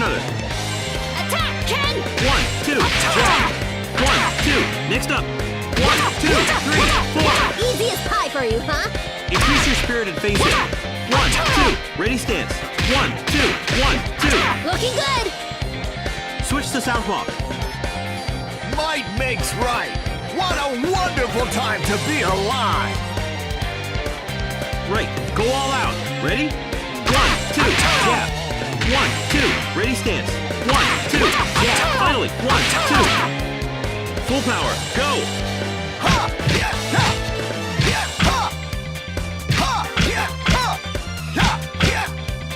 another. Attack, Ken! 1, 2, jab. 1, 2. Next up. 1, 2, 3, 4. Easy as pie for you, huh? Increase your spirit and face it. 1, 2. Ready stance. 1, 2, 1, 2. Looking good! Switch to southpaw. Might makes right. What a wonderful time to be alive. Right. Go all out. Ready? 1, 2, jab. 1, 2. Ready stance. 1, 2, jab. Finally. 1, 2. Full power. Go. Ha! Yeah! Ha! Yeah! Ha! Ha! Yeah! Ha! Yeah! Yeah!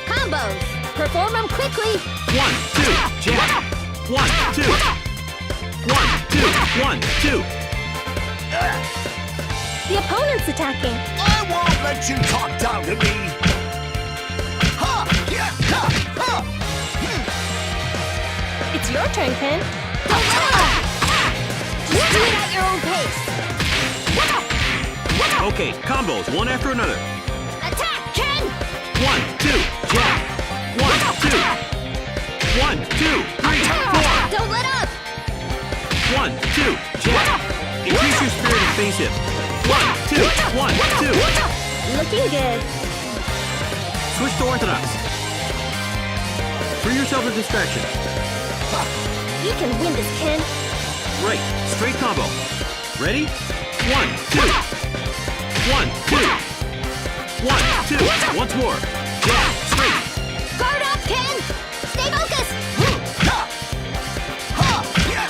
Combos. Perform them quickly. 1, 2, jab. 1, 2. 1, 2. 1, 2. The opponent's attacking. I won't let you talk down to me. Ha! Yeah! Ha! Ha! It's your turn, Ken. Don't let up! Just do it at your own pace. Okay, combos, one after another. Attack, Ken! 1, 2, jab. 1, 2. 1, 2, 3, 4. Don't let up! 1, 2, jab. Increase your spirit and face him. 1, 2, 1, 2. Looking good. Switch to orthodox. Free yourself of distraction. You can win this, Ken. Right, straight combo. Ready? 1, 2. 1, 2. 1, 2. Once more. Jab, straight. Guard up, Ken! Stay focused! Ha! Ha! Yeah!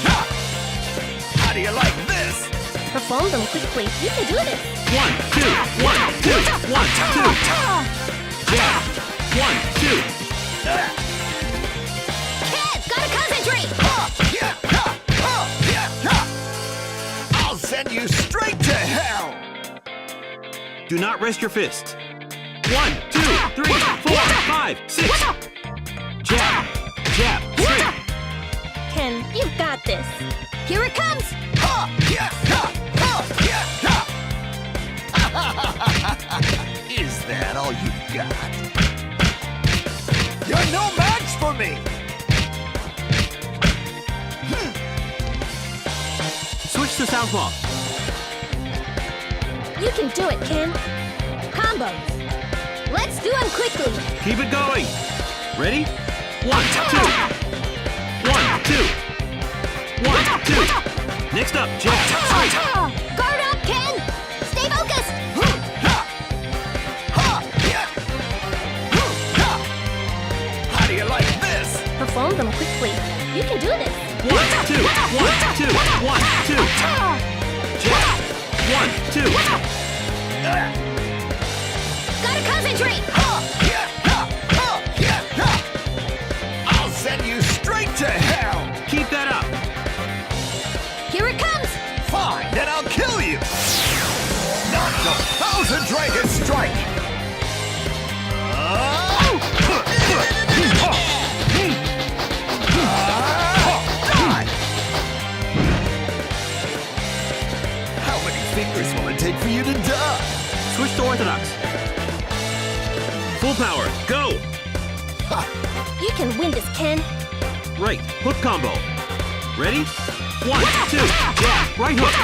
Ha! How do you like this? Perform them quickly. You can do this. 1, 2, 1, 2, 1, 2. Jab. 1, 2. Ken, gotta concentrate! Ha! Yeah! Ha! Ha! Yeah! Ha! I'll send you straight to hell! Do not rest your fist. 1, 2, 3, 4, 5, 6. Jab. Jab. Straight. Ken, you've got this. Here it comes! Ha! Yeah! Ha! Ha! Yeah! Ha! Is that all you got? You're no match for me! Switch to southpaw. You can do it, Ken. Combos. Let's do them quickly. Keep it going. Ready? 1, 2. 1, 2. 1, 2. Next up, jab. Straight. Guard up, Ken! Stay focused! Ha! Ha! Yeah! Ha! How do you like this? Perform them quickly. You can do this. 1, 2. 1, 2. 1, 2. Jab. 1, 2. Gotta concentrate! Ha! Yeah! Ha! Ha! Yeah! Ha! I'll send you straight to hell! Keep that up. Here it comes! Fine, then I'll kill you! Not the Thousand Dragon Strike! Die! How many fingers will it take for you to die? Switch to orthodox. Full power. Go. You can win this, Ken. Right. Hook combo. Ready? 1, 2. Jab. Right hook.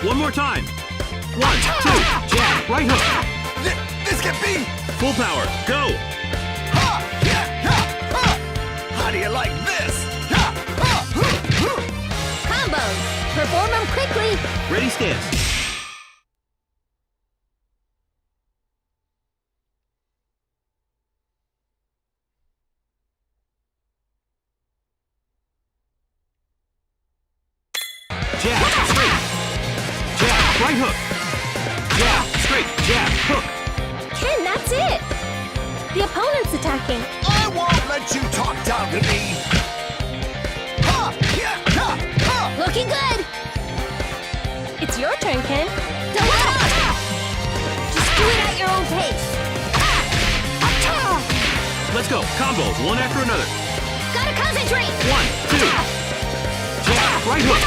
One more time. 1, 2. Jab. Right hook. This can be! Full power. Go. Ha! Yeah! Ha! Ha! How do you like this? Ha! Ha! Combos. Perform them quickly. Ready stance. Jab, straight. Jab, right hook. Jab, straight, jab, hook. Ken, that's it. The opponent's attacking. I won't let you talk down to me! Ha! Yeah! Ha! Ha! Looking good. It's your turn, Ken. Don't let up. Just do it at your own pace. Let's go. Combos, one after another. Gotta concentrate. 1, 2. Jab, right hook.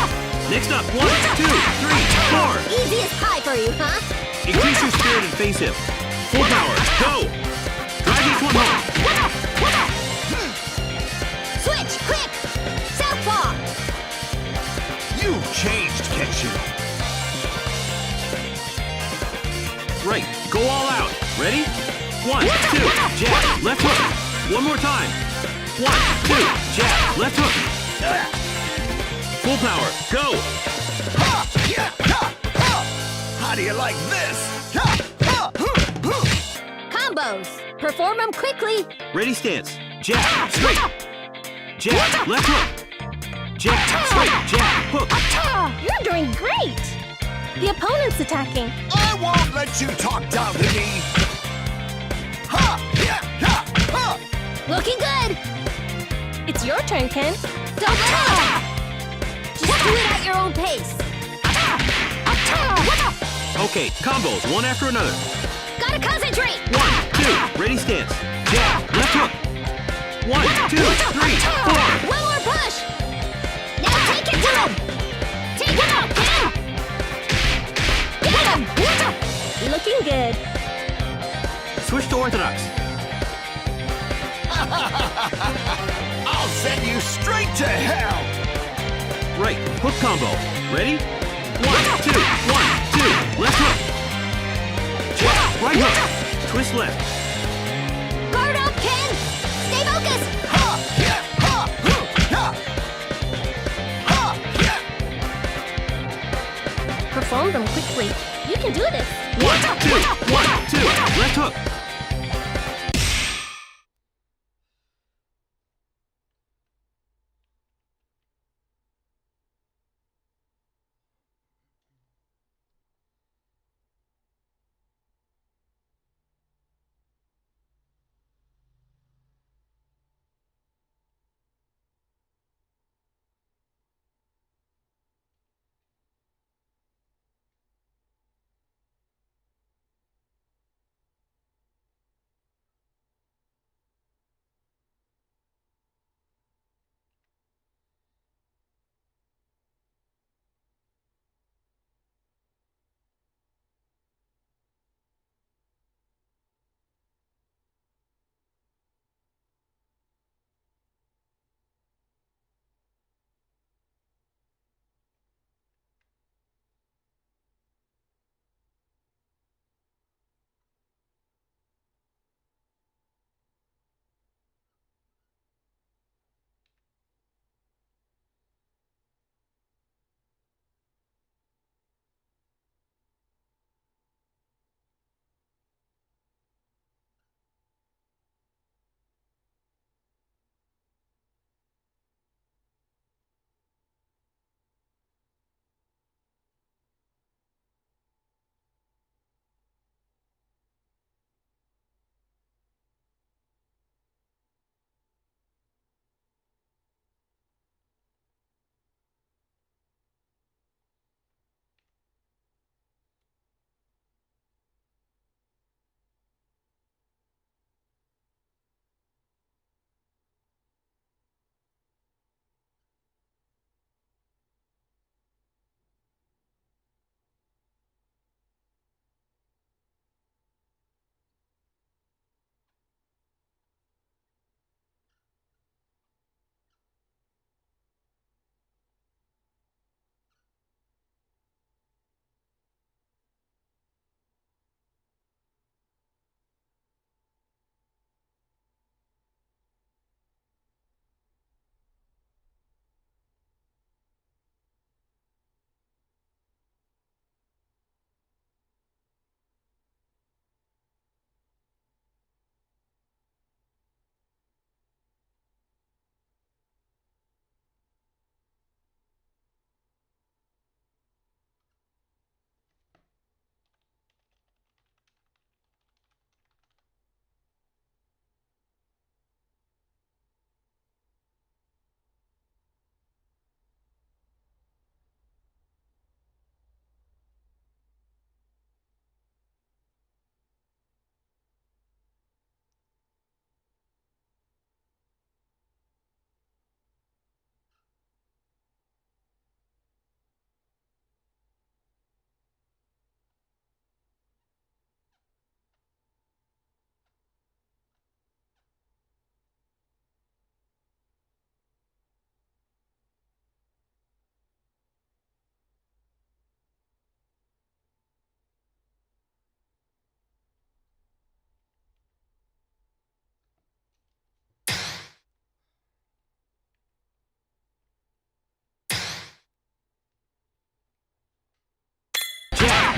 Next up, 1, 2, 3, 4. Easy as pie for you, huh? Increase your spirit and face him. Full power. Go. Drive each one home. Go all out. Ready? 1, 2, jab, left hook. One more time. 1, 2, jab, left hook. Full power. Go. Ha! Yeah! Ha! Ha! How do you like this? Ha! Ha! Combos. Perform them quickly. Ready stance. Jab, straight. Jab, left hook. Jab, straight, jab, hook. You're doing great. The opponent's attacking. I won't let you talk down to me. Ha! Yeah! Ha! Ha! Looking good. It's your turn, Ken. Don't let up. Just do it at your own pace. Okay, combos, one after another. Gotta concentrate. 1, 2, ready stance. Jab, left hook. 1, 2, 3, 4. One more push. Now take it to him. Take him out, Ken. Get him. Looking good. Switch to orthodox. I'll send you straight to hell. Right, hook combo. Ready? 1, 2, 1, 2, left hook. Jab, right hook. Twist left. Guard up, Ken. Stay focused. Ha! Yeah! Ha! Hoo! Ha! Ha! Yeah! Perform them quickly. You can do this. 1, 2, 1, 2, left hook.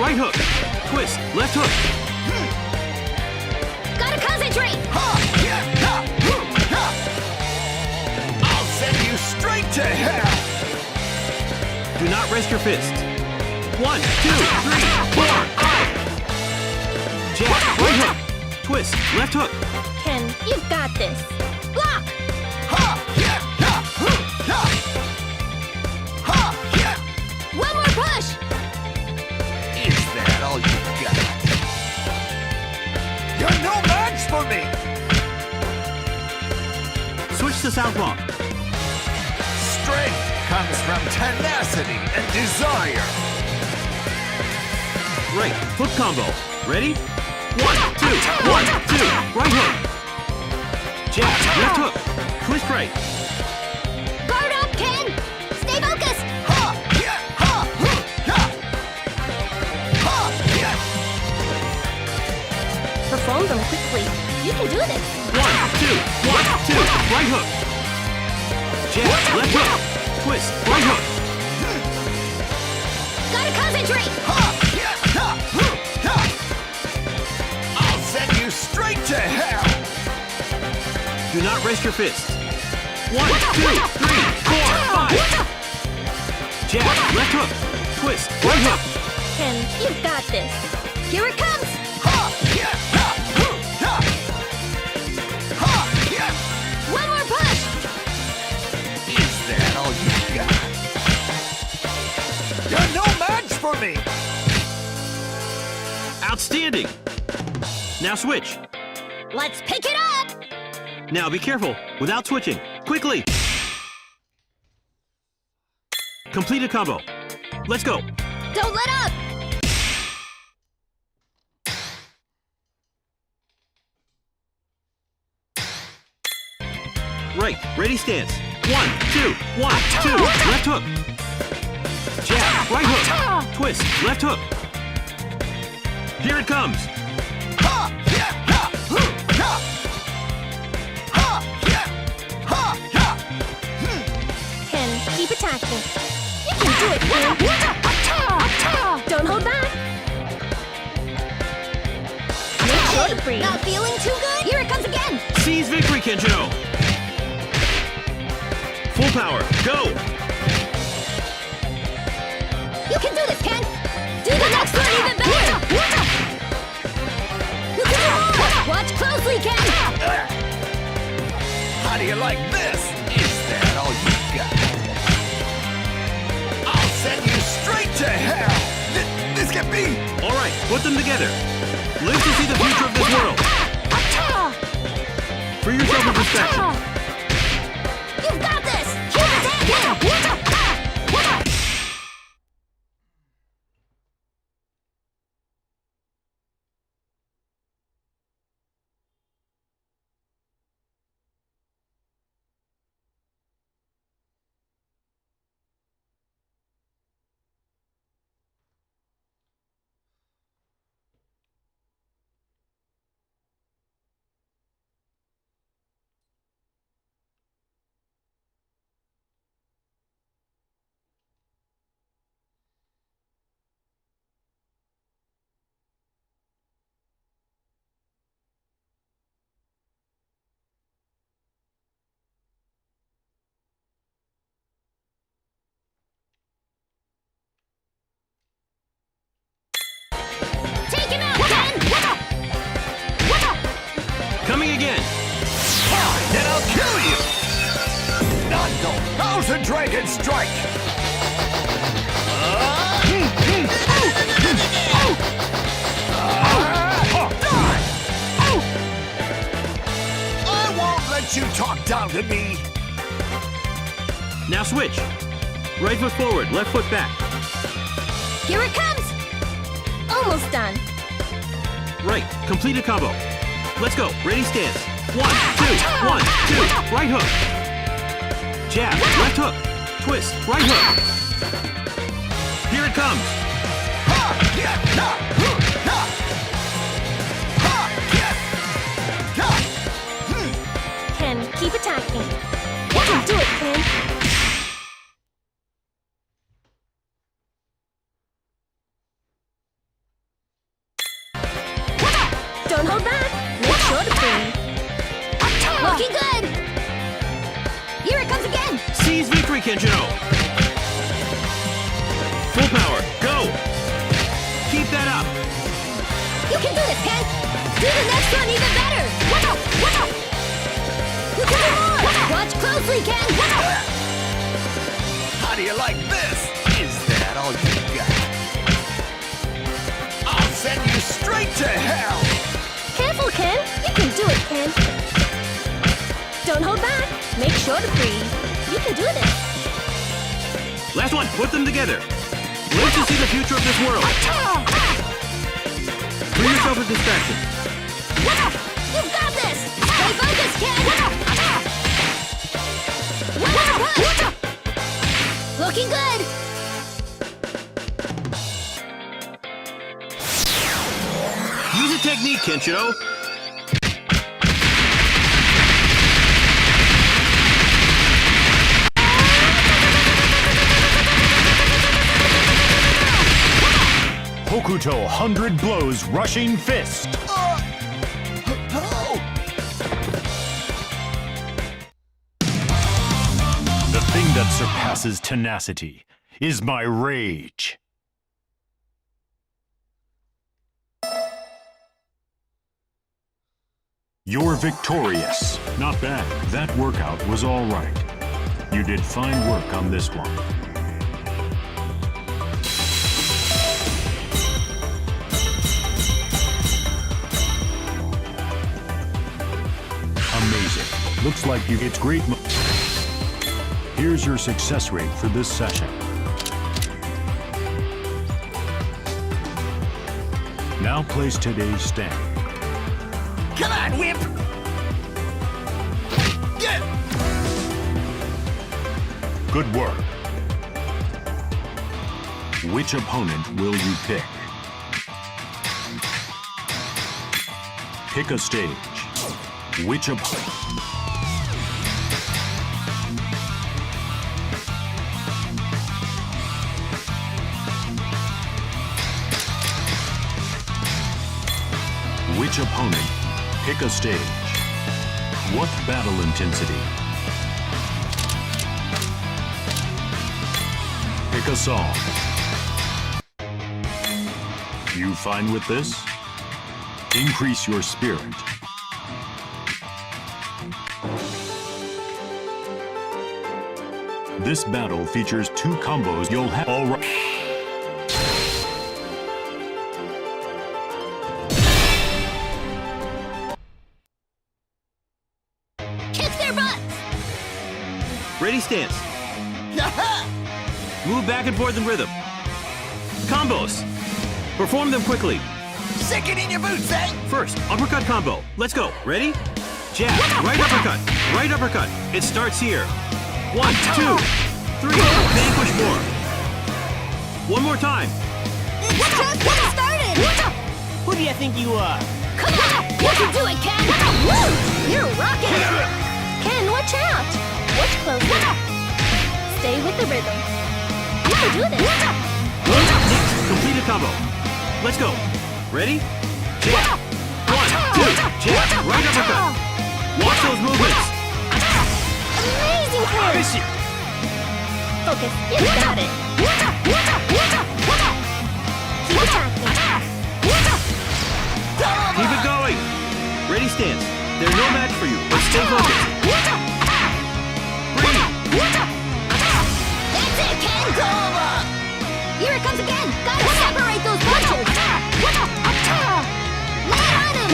right hook. Twist, left hook. Gotta concentrate! I'll send you straight to hell! Do not rest your fist. 1, 2, 3, 4, 5. Jab, right hook. Twist, left hook. Ken, you've got this. Block! One more push! Is that all you got? You're no match for me! Switch to southpaw. Strength comes from tenacity and desire. Right, foot combo. Ready? 1, 2, 1, 2. Right hook. Jab, left hook. Twist right. Guard up, Ken! Stay focused! Perform them quickly. You can do this. 1, 2, 1, 2. Right hook. Jab, left hook. Twist, right hook. Gotta concentrate! I'll send you straight to hell! Do not rest your fist. 1, 2, 3, 4, 5. Jab, left hook. Twist, right hook. Ken, you've got this. Here it comes! One more push! Is that all you got? You're no match for me! Outstanding. Now switch. Let's pick it up! Now be careful, without switching. Quickly. Complete a combo. Let's go. Don't let up! Right, ready stance. 1, 2, 1, 2. Left hook. Jab, right hook. Twist, left hook. Here it comes. Ken, keep attacking. You can do it, Ken! Don't hold back! Make sure to breathe. Not feeling too good? Here it comes again! Seize victory, Kenjo. Full power, go. You can do this, Ken! Do the next one even better! You can do more! Watch closely, Ken! How do you like this? Is that all you got? I'll send you straight to hell! This can be... All right, put them together. Live to see the future of this world. Free yourself of distraction. You've got this! Keep attacking! Take him out, Ken! Coming again. Then I'll kill you! Nando, Thousand Dragon Strike! Die! I won't let you talk down to me! Now switch. Right foot forward, left foot back. Here it comes! Almost done. Right, complete a combo. Let's go, ready stance. 1, 2, 1, 2. Right hook. Jab, left hook. Twist, right hook. Here it comes. Ken, keep attacking. You can do it, Ken. do you like this? Is that all you got? I'll send you straight to hell! Careful, Ken. You can do it, Ken. Don't hold back. Make sure to breathe. You can do this. Last one, put them together. Live to see the future of this world. Free yourself of distraction. You've got this. Stay focused, Ken. Looking good. Use a technique, Kenshiro. Hokuto 100 blows rushing fist. Oh! The thing that surpasses tenacity is my rage. You're victorious. Not bad. That workout was all right. You did fine work on this one. Amazing. Looks like you get great. Here's your success rate for this session. Now place today's stand. Come on, Whip! Get! Good work. Which opponent will you pick? Pick a stage. Which opponent? Which opponent? Pick a stage. What battle intensity? Pick a song. You fine with this? Increase your spirit. This battle features 2 combos you'll have all right. Kick their butts. Ready, stance. Move back and forth in rhythm. Combos. Perform them quickly. Stick it in your boots, eh? First, uppercut combo. Let's go. Ready? Jab. Right uppercut. Right uppercut. It starts here. 1, 2, 3. Vanquish more. One more time. Just getting started. Who do you think you are? Come on. You can do it, Ken. Woo! You're rocking. Ken, watch out. Watch closely. Stay with the rhythm. You can do this. Next, complete a combo. Let's go. Ready? Jab. 1, 2. Jab. Right uppercut. Watch those movements. Amazing, Ken. Focus. You got it. Keep attacking. Keep it going. Ready, stance. There's no match for you, but stay focused. Breathe. That's it, Ken. Here it comes again. Gotta separate those punches. Lay on him.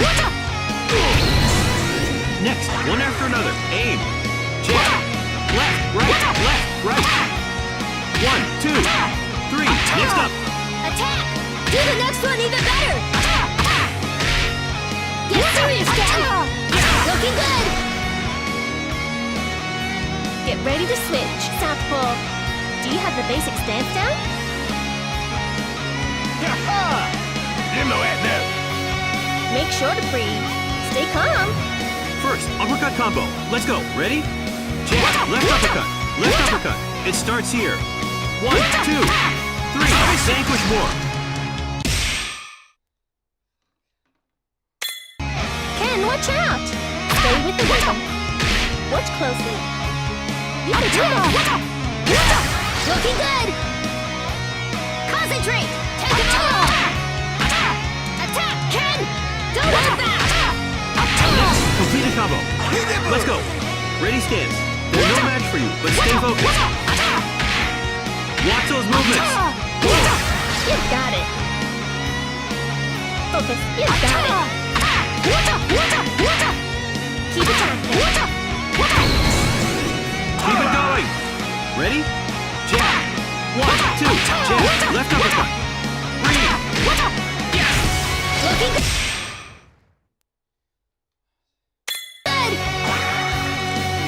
Next, one after another. Aim. Jab. Left, right. 1, 2, 3. Next up. Attack. Do the next one even better. Get serious, Ken. Looking good. Get ready to switch. Southpaw. Do you have the basic stance down? You know that now. Make sure to breathe. Stay calm. First, uppercut combo. Let's go. Ready? Jab. Left uppercut. Left uppercut. It starts here. 1, 2, 3. Vanquish more. Ken, watch out. Stay with the rhythm. Watch closely. You can do it. Looking good. Concentrate. Take it all. Attack, Ken. Don't hold back. Next, complete a combo. Let's go. Ready, stance. There's no match for you, but stay focused. focus. You got it. Keep attacking. Keep it going. Ready? Jab. 1, 2, jab. Left uppercut. 3. Looking good.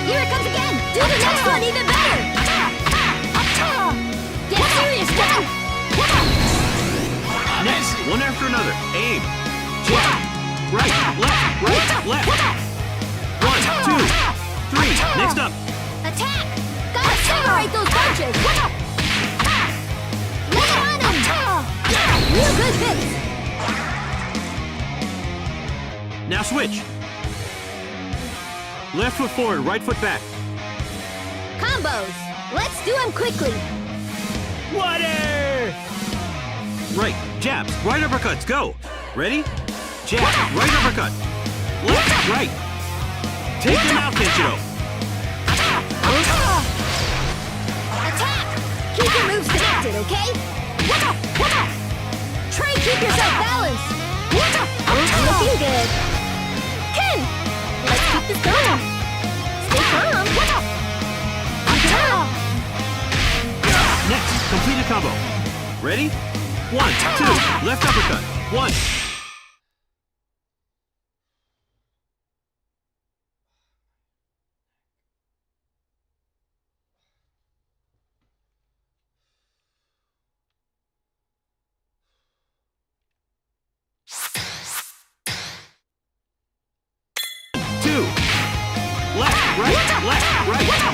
Here it comes again. Do the next one even better. Get serious, man. Next, one after another. Aim. Jab. Right, left, right, left. 1, 2, 3. Next up. Attack. Gotta separate those punches. Lay it on him. Real good hits. Now switch. Left foot forward, right foot back. Combos. Let's do them quickly. Water! Right, jabs, right uppercuts, go. Ready? Jab, right uppercut. Left, right. Take them out, Kenshiro. Attack. Keep your moves connected, okay? Try and keep yourself balanced. Looking good. Ken, let's keep this going. Stay calm. Keep it up. Next, complete a combo. Ready? 1, 2, left uppercut. 1.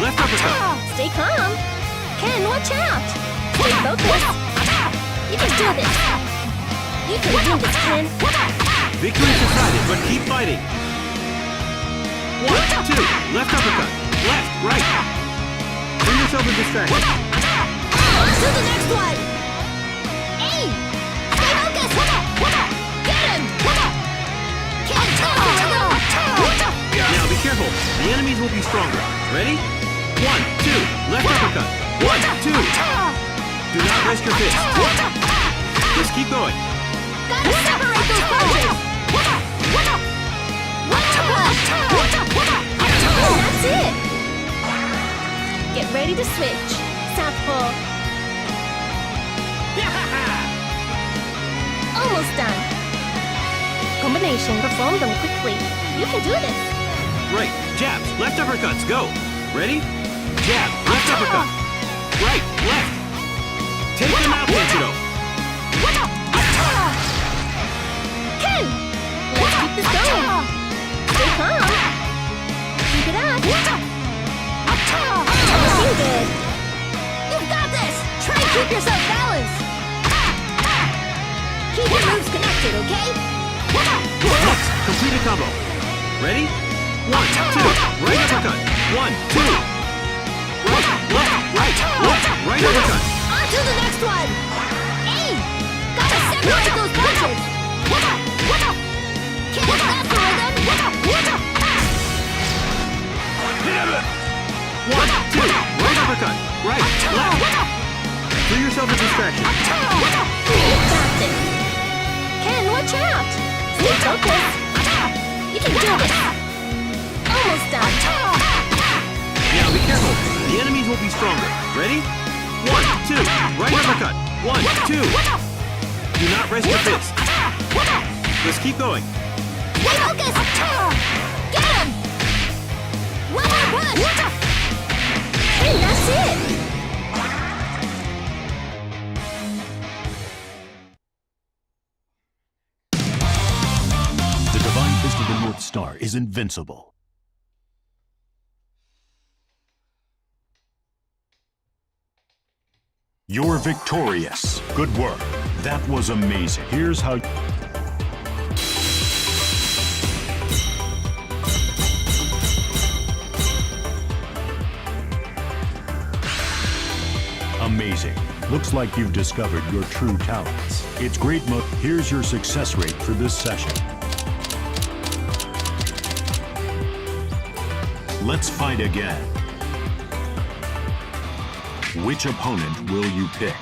Left uppercut. Stay calm. Ken, watch out. Stay focused. You can do this. You can do this, Ken. Victory is decided, but keep fighting. 1, 2, left uppercut. Left, right. Bring yourself in distraction. On to the next one. Aim. Stay focused. Get him. Ken, Now be careful. The enemies will be stronger. Ready? 1, 2, left uppercut. 1, 2. Do not rest your fist. Just keep going. Gotta separate those punches. And that's it. Get ready to switch. Southpaw. Almost done. Combination. Perform them quickly. You can do this. Right, jabs, left uppercuts, go. Ready? Jab, left uppercut. Right, left. Take them out, Kenshiro. Ken, let's keep this going. Stay calm. Keep it up. Looking good. You've got this. Try and keep yourself balanced. Keep your moves connected, okay? Next, complete a combo. Ready? 1, 2, right uppercut. 1, 2. Right, left, right uppercut. On to the next one. Aim. Gotta separate those punches. Can't pass the rhythm. 1, 2, right uppercut. Right, left. Do yourself a distraction. You got this. Ken, watch out. Stay focused. You can do this. Almost done. Now be careful. The enemies will be stronger. Ready? 1, 2, right uppercut. 1, 2. Do not rest your fist. Just keep going. Stay focused. Get him. One more push. And that's it. The Divine Fist of the North Star is invincible. You're victorious. Good work. That was amazing. Here's how... Amazing. Looks like you've discovered your true talents. It's great Here's your success rate for this session. Let's fight again. Which opponent will you pick?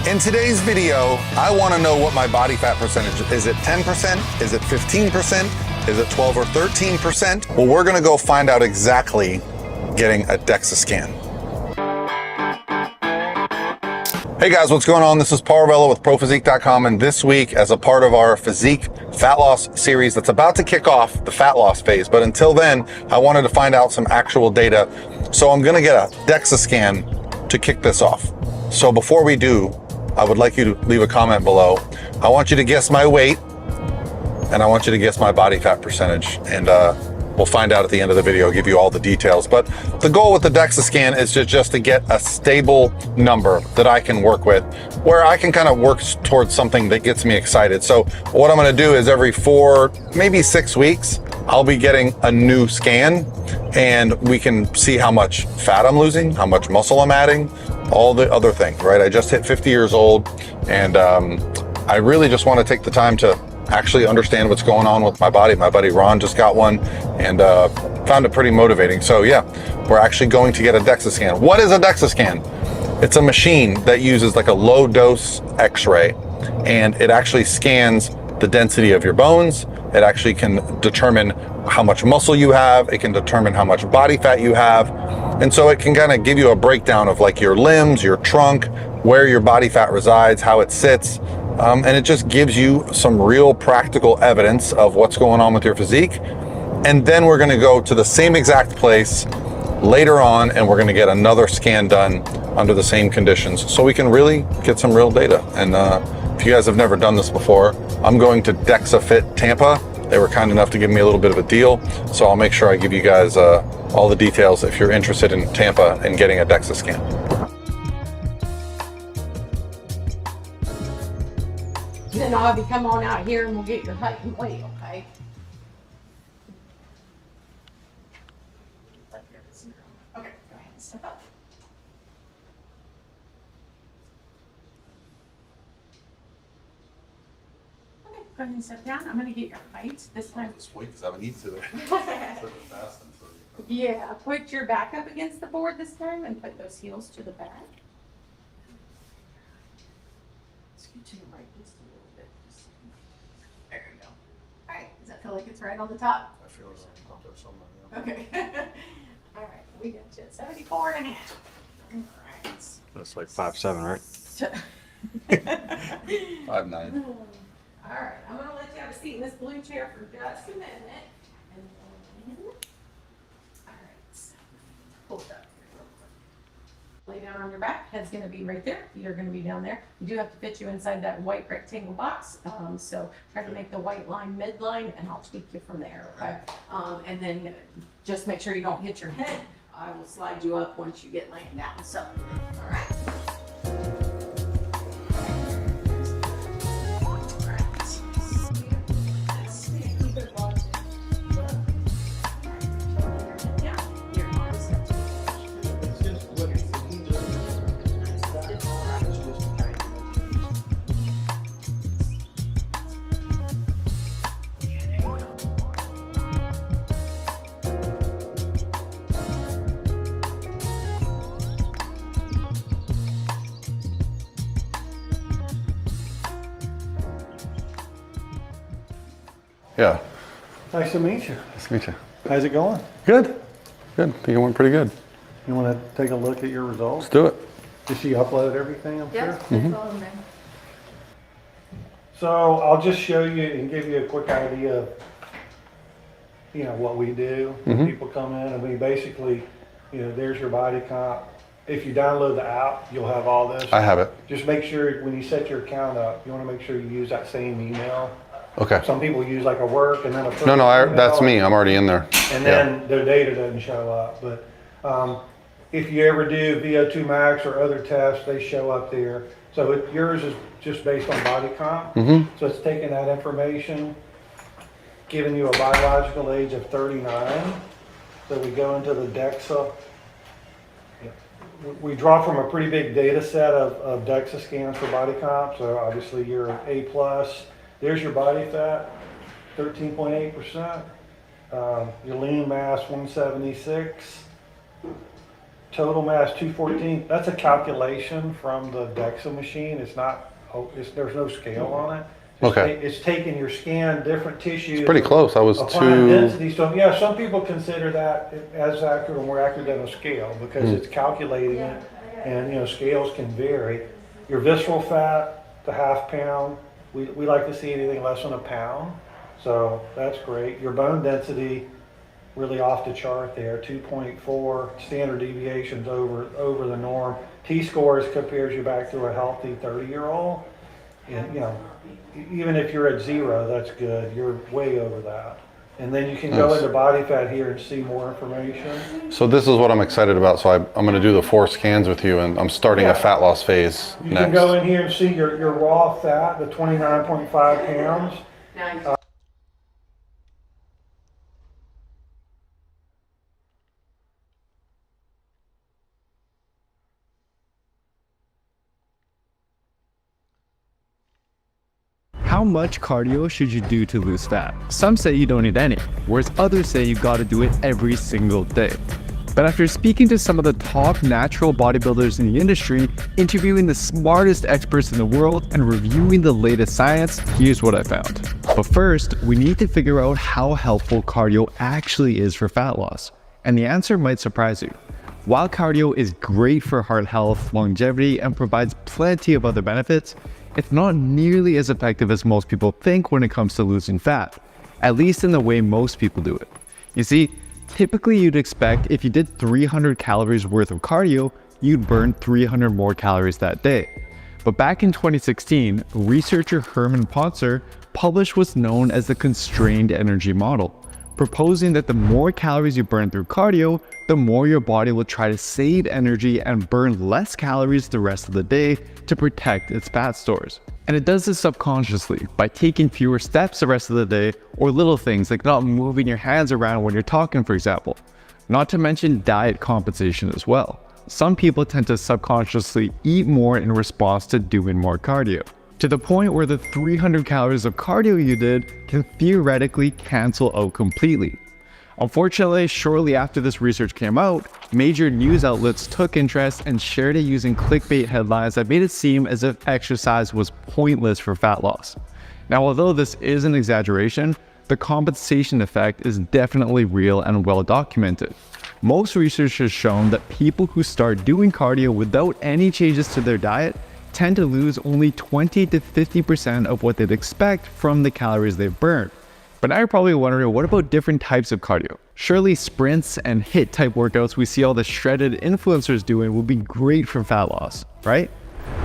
In today's video, I want to know what my body fat percentage is. Is it 10%? Is it 15%? Is it 12 or 13%? Well, we're going to go find out exactly getting a DEXA scan. Hey guys, what's going on? This is Parvello with ProPhysique.com, and this week, as a part of our physique fat loss series that's about to kick off the fat loss phase, but until then, I wanted to find out some actual data. So I'm gonna get a DEXA scan to kick this off. So before we do, I would like you to leave a comment below. I want you to guess my weight, and I want you to guess my body fat percentage, and we'll find out at the end of the video, give you all the details. But the goal with the DEXA scan is just to get a stable number that I can work with, where I can kind of work towards something that gets me excited. So what I'm gonna do is every 4, maybe 6 weeks, I'll be getting a new scan, and we can see how much fat I'm losing, how much muscle I'm adding, all the other things, right? I just hit 50 years old, and I really just wanna take the time to actually understand what's going on with my body. My buddy Ron just got one and found it pretty motivating. So yeah, we're actually going to get a DEXA scan. What is a DEXA scan? It's a machine that uses like a low dose X-ray, and it actually scans the density of your bones. It actually can determine how much muscle you have. It can determine how much body fat you have. And so it can kind of give you a breakdown of like your limbs, your trunk, where your body fat resides, how it sits. And it just gives you some real practical evidence of what's going on with your physique. And then we're gonna go to the same exact place later on, and we're gonna get another scan done under the same conditions, so we can really get some real data. And if you guys have never done this before, I'm going to DEXA Fit Tampa. They were kind enough to give me a little bit of a deal, so I'll make sure I give you guys all the details if you're interested in Tampa and getting a DEXA scan. Then I'll have you come on out here and we'll get your height and weight, okay? Okay, go ahead and step up. Okay, go ahead and step down. I'm gonna get your height this time. Just wait, because I need to. Yeah, put your back up against the board this time and put those heels to the back. Scoot to your right just a little bit. There you go. All right, does that feel like it's right on the top? I feel it's up there somewhere. Yeah. Okay. All right, we got you at 74 and a half. All right. That's like 5'7", right? 5'9". All right, I'm gonna let you have a seat in this blue chair for just a minute. And then, all right, hold up. Lay down on your back, head's gonna be right there, feet are gonna be down there. We do have to fit you inside that white rectangle box, so try to make the white line midline, and I'll tweak you from there, okay? And then just make sure you don't hit your head. I will slide you up once you get laying down, so, all right. Yeah. Nice to meet you. Nice to meet you. How's it going? Good. Good. I think it went pretty good. You want to take a look at your results? Let's do it. Did she upload everything, I'm sure? Yep, that's all in there. So I'll just show you and give you a quick idea of, you know, what we do. When people come in, and we basically, you know, there's your body comp. If you download the app, you'll have all this. I have it. Just make sure when you set your account up, you want to make sure you use that same email. Okay. Some people use like a work and then a No, personal that's email, me. I'm already in there. and then their data doesn't show up. But if you ever do VO2 max or other tests, they show up there. So yours is just based on body comp. So it's taking that information, giving you a biological age of 39. So we go into the DEXA. We draw from a pretty big data set of DEXA scans for body comp. So obviously you're A+. There's your body fat, 13.8%. Your lean mass, 176. total mass 214, that's a calculation from the DEXA machine. It's not, there's no scale on it. Okay. It's taking your scan, different tissues. Pretty close. I was applying two. density. So yeah, some people consider that as accurate or more accurate than a scale because it's calculating it, and you know scales can vary. Your visceral fat, the half pound, we like to see anything less than a pound, so that's great. Your bone density, really off the chart there, 2.4 standard deviations over the norm. T-scores compares you back to a healthy 30-year-old, and you know. Even if you're at 0, that's good. You're way over that. And then you can go into body fat here and see more information. So this is what I'm excited about. So I'm going to do the 4 scans with you, and I'm starting a fat loss phase You next. can go in here and see your raw fat, the 29.5 pounds. How much cardio should you do to lose fat? Some say you don't need any, whereas others say you gotta do it every single day. But after speaking to some of the top natural bodybuilders in the industry, interviewing the smartest experts in the world, and reviewing the latest science, here's what I found. But first, we need to figure out how helpful cardio actually is for fat loss. And the answer might surprise you. While cardio is great for heart health, longevity, and provides plenty of other benefits, it's not nearly as effective as most people think when it comes to losing fat, at least in the way most people do it. You see, typically you'd expect if you did 300 calories worth of cardio, you'd burn 300 more calories that day. But back in 2016, researcher Herman Pontzer published what's known as the constrained energy model, proposing that the more calories you burn through cardio, the more your body will try to save energy and burn less calories the rest of the day to protect its fat stores. And it does this subconsciously by taking fewer steps the rest of the day, or little things like not moving your hands around when you're talking, for example. Not to mention diet compensation as well. Some people tend to subconsciously eat more in response to doing more cardio, to the point where the 300 calories of cardio you did can theoretically cancel out completely. Unfortunately, shortly after this research came out, major news outlets took interest and shared it using clickbait headlines that made it seem as if exercise was pointless for fat loss. Now, although this is an exaggeration, the compensation effect is definitely real and well documented. Most research has shown that people who start doing cardio without any changes to their diet tend to lose only 20 to 50% of what they'd expect from the calories they've burned. But now you're probably wondering, what about different types of cardio? Surely sprints and HIIT type workouts we see all the shredded influencers doing would be great for fat loss, right?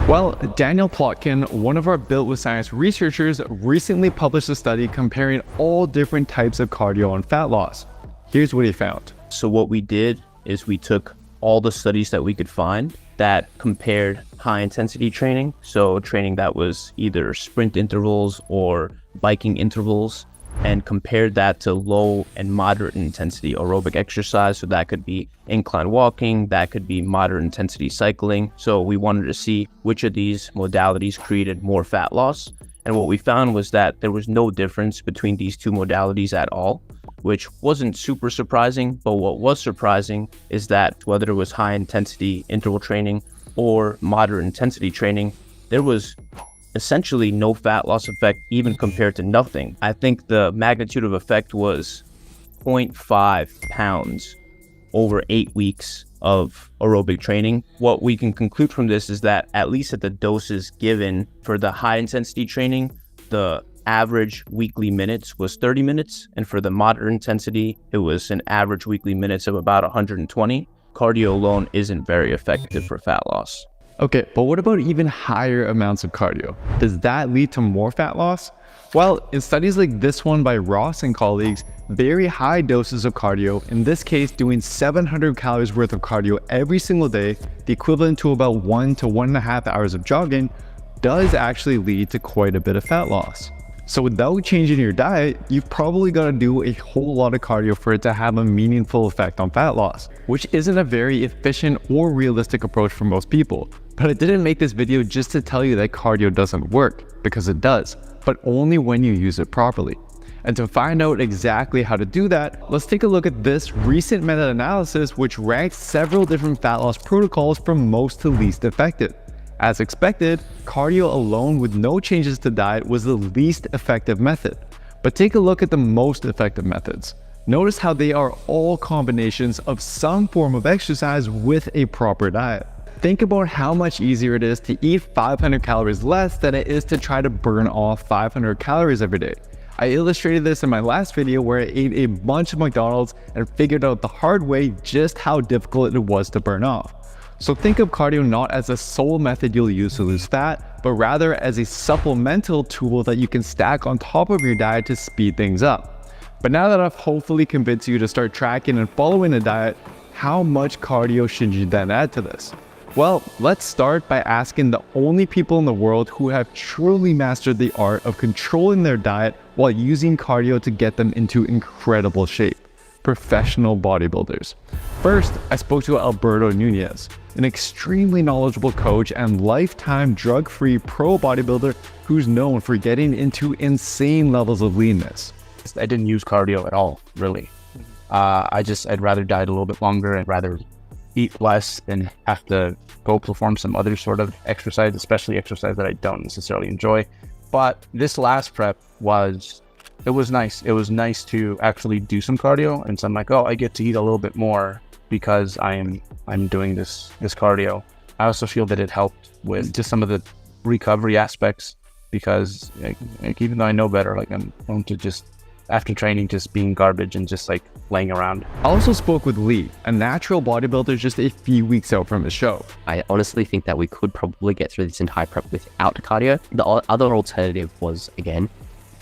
Well, Daniel Plotkin, one of our Built with Science researchers, recently published a study comparing all different types of cardio on fat loss. Here's what he found. So what we did is we took all the studies that we could find that compared high intensity training, so training that was either sprint intervals or biking intervals, and compared that to low and moderate intensity aerobic exercise. So that could be incline walking, that could be moderate intensity cycling. So we wanted to see which of these modalities created more fat loss. And what we found was that there was no difference between these two modalities at all, which wasn't super surprising. But what was surprising is that whether it was high intensity interval training or moderate intensity training, there was essentially no fat loss effect even compared to nothing. I think the magnitude of effect was 0.5 pounds over 8 weeks of aerobic training. What we can conclude from this is that at least at the doses given for the high intensity training, the average weekly minutes was 30 minutes. And for the moderate intensity, it was an average weekly minutes of about 120. Cardio alone isn't very effective for fat loss. Okay, but what about even higher amounts of cardio? Does that lead to more fat loss? Well, in studies like this one by Ross and colleagues, very high doses of cardio, in this case doing 700 calories worth of cardio every single day, the equivalent to about 1 to 1.5 hours of jogging, does actually lead to quite a bit of fat loss. So without changing your diet, you've probably got to do a whole lot of cardio for it to have a meaningful effect on fat loss, which isn't a very efficient or realistic approach for most people. But I didn't make this video just to tell you that cardio doesn't work, because it does, but only when you use it properly. And to find out exactly how to do that, let's take a look at this recent meta-analysis which ranked several different fat loss protocols from most to least effective. As expected, cardio alone with no changes to diet was the least effective method. But take a look at the most effective methods. Notice how they are all combinations of some form of exercise with a proper diet. Think about how much easier it is to eat 500 calories less than it is to try to burn off 500 calories every day. I illustrated this in my last video where I ate a bunch of McDonald's and figured out the hard way just how difficult it was to burn off. So think of cardio not as a sole method you'll use to lose fat, but rather as a supplemental tool that you can stack on top of your diet to speed things up. But now that I've hopefully convinced you to start tracking and following a diet, how much cardio should you then add to this? Well, let's start by asking the only people in the world who have truly mastered the art of controlling their diet while using cardio to get them into incredible shape: professional bodybuilders. First, I spoke to Alberto Nunez, an extremely knowledgeable coach and lifetime drug-free pro bodybuilder who's known for getting into insane levels of leanness. I didn't use cardio at all, really. I'd rather diet a little bit longer and rather eat less than have to go perform some other sort of exercise, especially exercise that I don't necessarily enjoy. But this last prep was nice. It was nice to actually do some cardio, and so I'm like, oh, I get to eat a little bit more because I'm doing this cardio. I also feel that it helped with just some of the recovery aspects because like even though I know better, like I'm prone to just after training just being garbage and just like laying around. I also spoke with Lee, a natural bodybuilder just a few weeks out from his show. I honestly think that we could probably get through this entire prep without cardio. The other alternative was, again,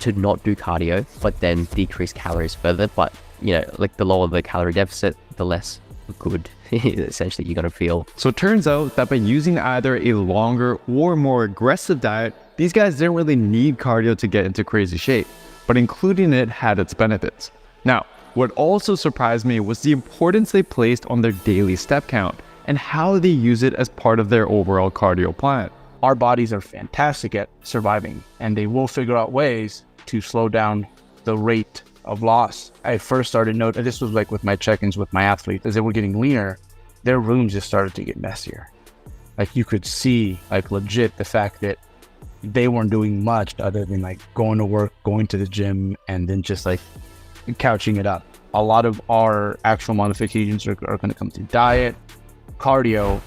to not do cardio, but then decrease calories further. But, you know, like the lower the calorie deficit, the less good essentially you're going to feel. So it turns out that by using either a longer or more aggressive diet, these guys didn't really need cardio to get into crazy shape, but including it had its benefits. Now, what also surprised me was the importance they placed on their daily step count and how they use it as part of their overall cardio plan. Our bodies are fantastic at surviving, and they will figure out ways to slow down the rate of loss. I first started noting, this was like with my check-ins with my athletes, as they were getting leaner, their rooms just started to get messier. Like you could see, like legit, the fact that they weren't doing much other than like going to work, going to the gym, and then just like couching it up. A lot of our actual modifications are going to come through diet, cardio,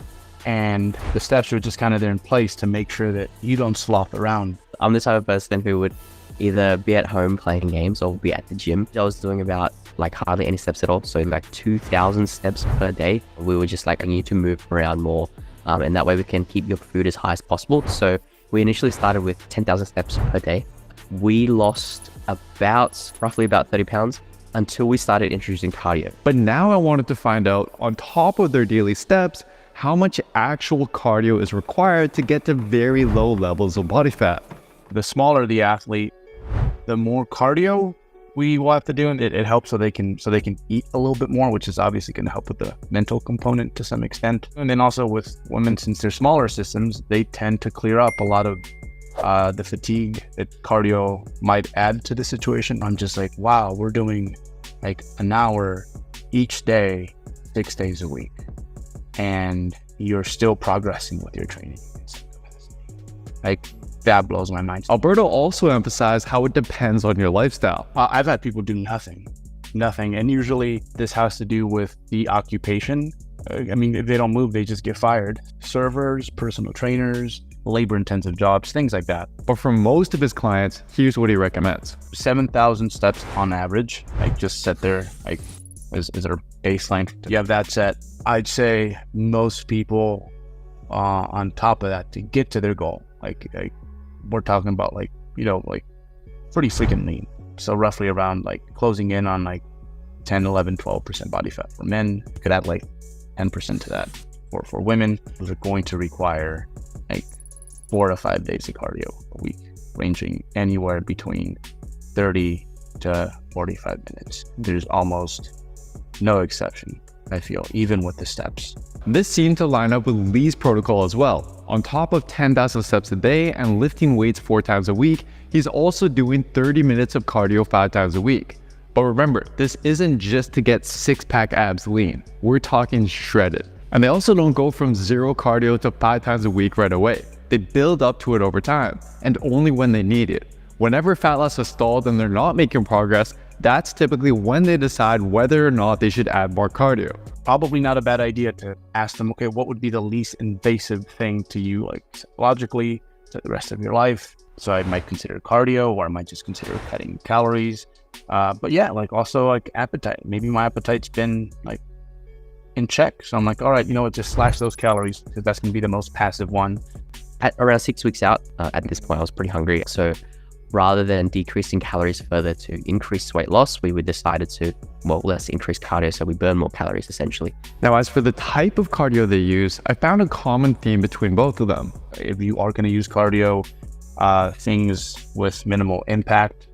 and the steps are just kind of there in place to make sure that you don't slop around. I'm the type of person who would either be at home playing games or be at the gym. I was doing about like hardly any steps at all. So like 2,000 steps per day. We were just like, I need to move around more. And that way we can keep your food as high as possible. So we initially started with 10,000 steps per day. We lost roughly about 30 pounds until we started introducing cardio. But now I wanted to find out, on top of their daily steps, how much actual cardio is required to get to very low levels of body fat. The smaller the athlete, the more cardio we will have to do, and it helps so they can eat a little bit more, which is obviously going to help with the mental component to some extent. And then also with women, since they're smaller systems, they tend to clear up a lot of the fatigue that cardio might add to the situation. I'm just like, wow, we're doing like an hour each day, 6 days a week, and you're still progressing with your training. Like, that blows my mind. Alberto also emphasized how it depends on your lifestyle. I've had people do nothing. And usually this has to do with the occupation. I mean, if they don't move, they just get fired. Servers, personal trainers, labor-intensive jobs, things like that. But for most of his clients, here's what he recommends. 7,000 steps on average. Like, just set there, like, is our baseline. You have that set. I'd say most people on top of that to get to their goal, like we're talking about like, you know, like pretty freaking lean. So roughly around like closing in on like 10, 11, 12% body fat. For men, you could add like 10% to that. For women, those are going to require like 4 to 5 days of cardio a week, ranging anywhere between 30 to 45 minutes. There's almost no exception, I feel, even with the steps. This seemed to line up with Lee's protocol as well. On top of 10,000 steps a day and lifting weights 4 times a week, he's also doing 30 minutes of cardio 5 times a week. But remember, this isn't just to get six-pack abs lean. We're talking shredded. And they also don't go from 0 cardio to 5 times a week right away. They build up to it over time, and only when they need it. Whenever fat loss is stalled and they're not making progress, that's typically when they decide whether or not they should add more cardio. Probably not a bad idea to ask them, okay, what would be the least invasive thing to you, like psychologically, to the rest of your life? So I might consider cardio, or I might just consider cutting calories. But yeah, like also like appetite. Maybe my appetite's been like in check. So I'm like, all right, you know what, just slash those calories, because that's going to be the most passive one. At around 6 weeks out, at this point, I was pretty hungry. So rather than decreasing calories further to increase weight loss, we decided to, well, let's increase cardio so we burn more calories essentially. Now, as for the type of cardio they use, I found a common theme between both of them. If you are going to use cardio, things with minimal impact,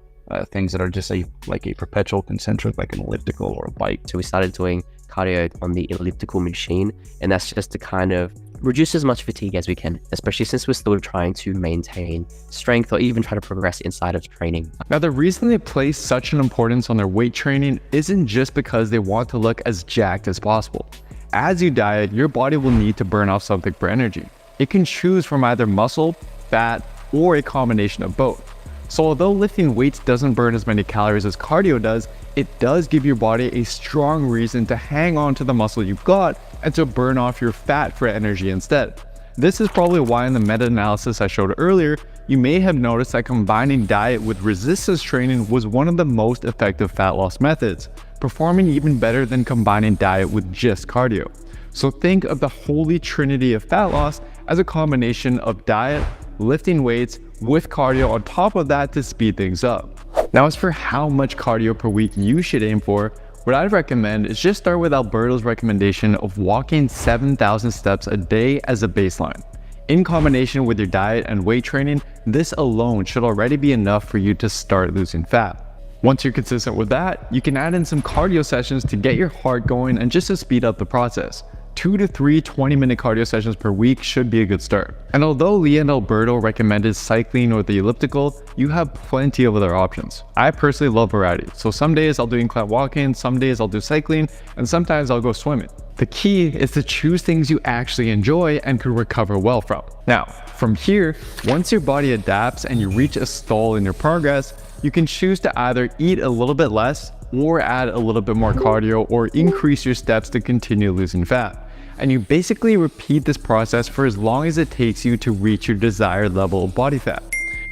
things that are just like a perpetual concentric, like an elliptical or a bike. So we started doing cardio on the elliptical machine, and that's just to kind of reduce as much fatigue as we can, especially since we're still trying to maintain strength or even try to progress inside of training. Now, the reason they place such an importance on their weight training isn't just because they want to look as jacked as possible. As you diet, your body will need to burn off something for energy. It can choose from either muscle, fat, or a combination of both. So although lifting weights doesn't burn as many calories as cardio does, it does give your body a strong reason to hang on to the muscle you've got and to burn off your fat for energy instead. This is probably why in the meta-analysis I showed earlier, you may have noticed that combining diet with resistance training was one of the most effective fat loss methods, performing even better than combining diet with just cardio. So think of the holy trinity of fat loss as a combination of diet, lifting weights, with cardio on top of that to speed things up. Now, as for how much cardio per week you should aim for, what I'd recommend is just start with Alberto's recommendation of walking 7,000 steps a day as a baseline. In combination with your diet and weight training, this alone should already be enough for you to start losing fat. Once you're consistent with that, you can add in some cardio sessions to get your heart going and just to speed up the process. 2 to 3 20-minute cardio sessions per week should be a good start. And although Lee and Alberto recommended cycling or the elliptical, you have plenty of other options. I personally love variety, so some days I'll do incline walking, some days I'll do cycling, and sometimes I'll go swimming. The key is to choose things you actually enjoy and can recover well from. Now, from here, once your body adapts and you reach a stall in your progress, you can choose to either eat a little bit less or add a little bit more cardio or increase your steps to continue losing fat. And you basically repeat this process for as long as it takes you to reach your desired level of body fat.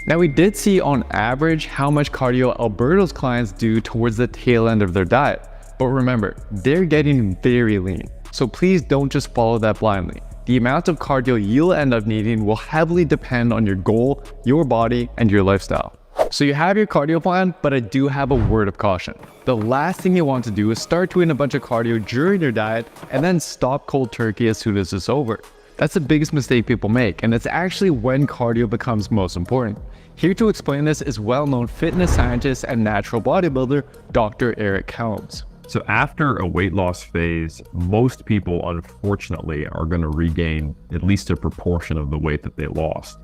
Now, we did see on average how much cardio Alberto's clients do towards the tail end of their diet. But remember, they're getting very lean. So please don't just follow that blindly. The amount of cardio you'll end up needing will heavily depend on your goal, your body, and your lifestyle. So you have your cardio plan, but I do have a word of caution. The last thing you want to do is start doing a bunch of cardio during your diet and then stop cold turkey as soon as it's over. That's the biggest mistake people make, and it's actually when cardio becomes most important. Here to explain this is well-known fitness scientist and natural bodybuilder, Dr. Eric Helms. So after a weight loss phase, most people unfortunately are going to regain at least a proportion of the weight that they lost.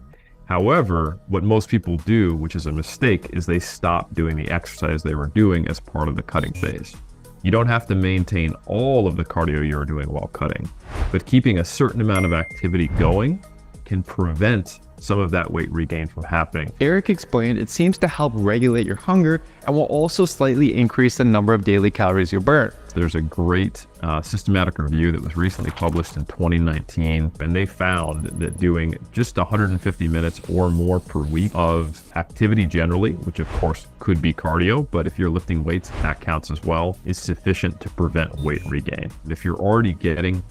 However, what most people do, which is a mistake, is they stop doing the exercise they were doing as part of the cutting phase. You don't have to maintain all of the cardio you're doing while cutting, but keeping a certain amount of activity going can prevent some of that weight regain from happening. Eric explained it seems to help regulate your hunger and will also slightly increase the number of daily calories you burn. There's a great systematic review that was recently published in 2019, and they found that doing just 150 minutes or more per week of activity generally, which of course could be cardio, but if you're lifting weights, that counts as well, is sufficient to prevent weight regain. If you're already getting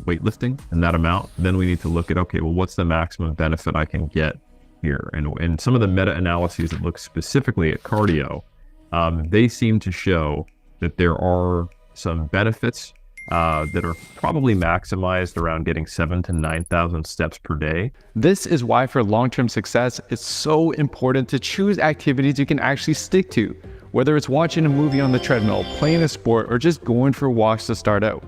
weightlifting in that amount, then we need to look at, okay, well, what's the maximum benefit I can get here? And some of the meta-analyses that look specifically at cardio, they seem to show that there are some benefits that are probably maximized around getting 7,000 to 9,000 steps per day. This is why for long-term success, it's so important to choose activities you can actually stick to, whether it's watching a movie on the treadmill, playing a sport, or just going for walks to start out.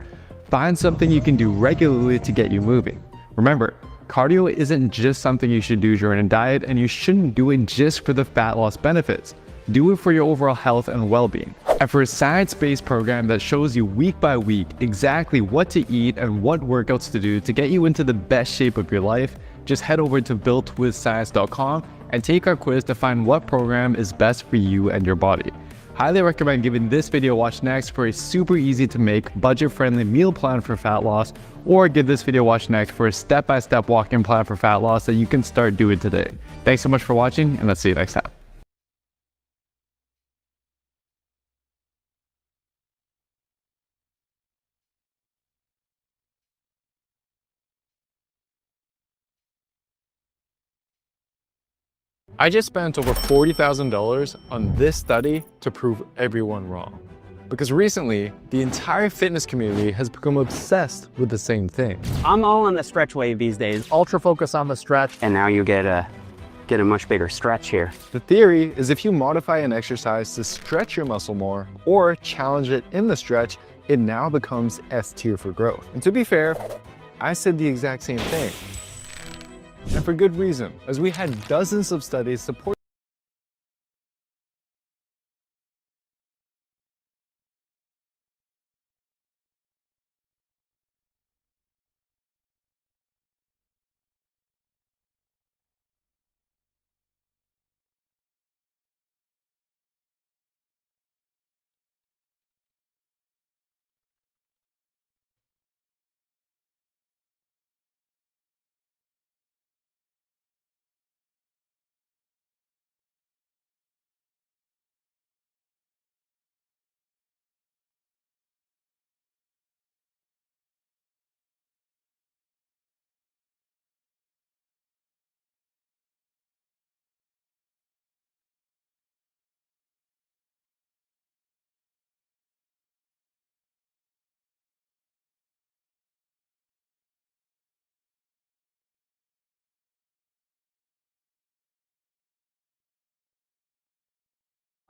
Find something you can do regularly to get you moving. Remember, Cardio isn't just something you should do during a diet, and you shouldn't do it just for the fat loss benefits. Do it for your overall health and well-being. And for a science-based program that shows you week by week exactly what to eat and what workouts to do to get you into the best shape of your life, just head over to builtwithscience.com and take our quiz to find what program is best for you and your body. Highly recommend giving this video a watch next for a super easy to make, budget-friendly meal plan for fat loss, or give this video a watch next for a step-by-step walk-in plan for fat loss that you can start doing today. Thanks so much for watching, and let's see you next time. I just spent over $40,000 on this study to prove everyone wrong. Because recently, the entire fitness community has become obsessed with the same thing. I'm all on the stretch wave these days. Ultra focus on the stretch. And now you get a much bigger stretch here. The theory is if you modify an exercise to stretch your muscle more or challenge it in the stretch, it now becomes S tier for growth. And to be fair, I said the exact same thing. And for good reason, as we had dozens of studies support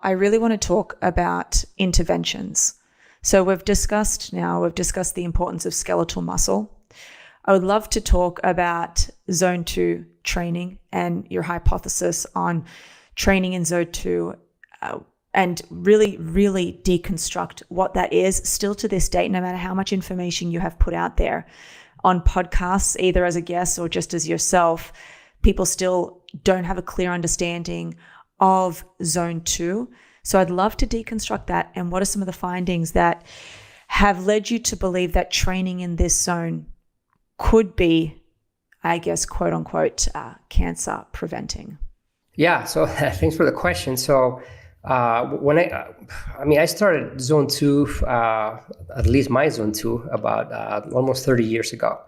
I really want to talk about interventions. So we've discussed the importance of skeletal muscle. I would love to talk about zone 2 training and your hypothesis on training in zone 2 and really deconstruct what that is still to this date, no matter how much information you have put out there on podcasts, either as a guest or just as yourself. People still don't have a clear understanding of zone 2. So I'd love to deconstruct that, and what are some of the findings that have led you to believe that training in this zone could be, I guess, quote unquote, cancer preventing? Yeah, so thanks for the question. So when I started zone 2, at least my zone 2, about almost 30 years ago.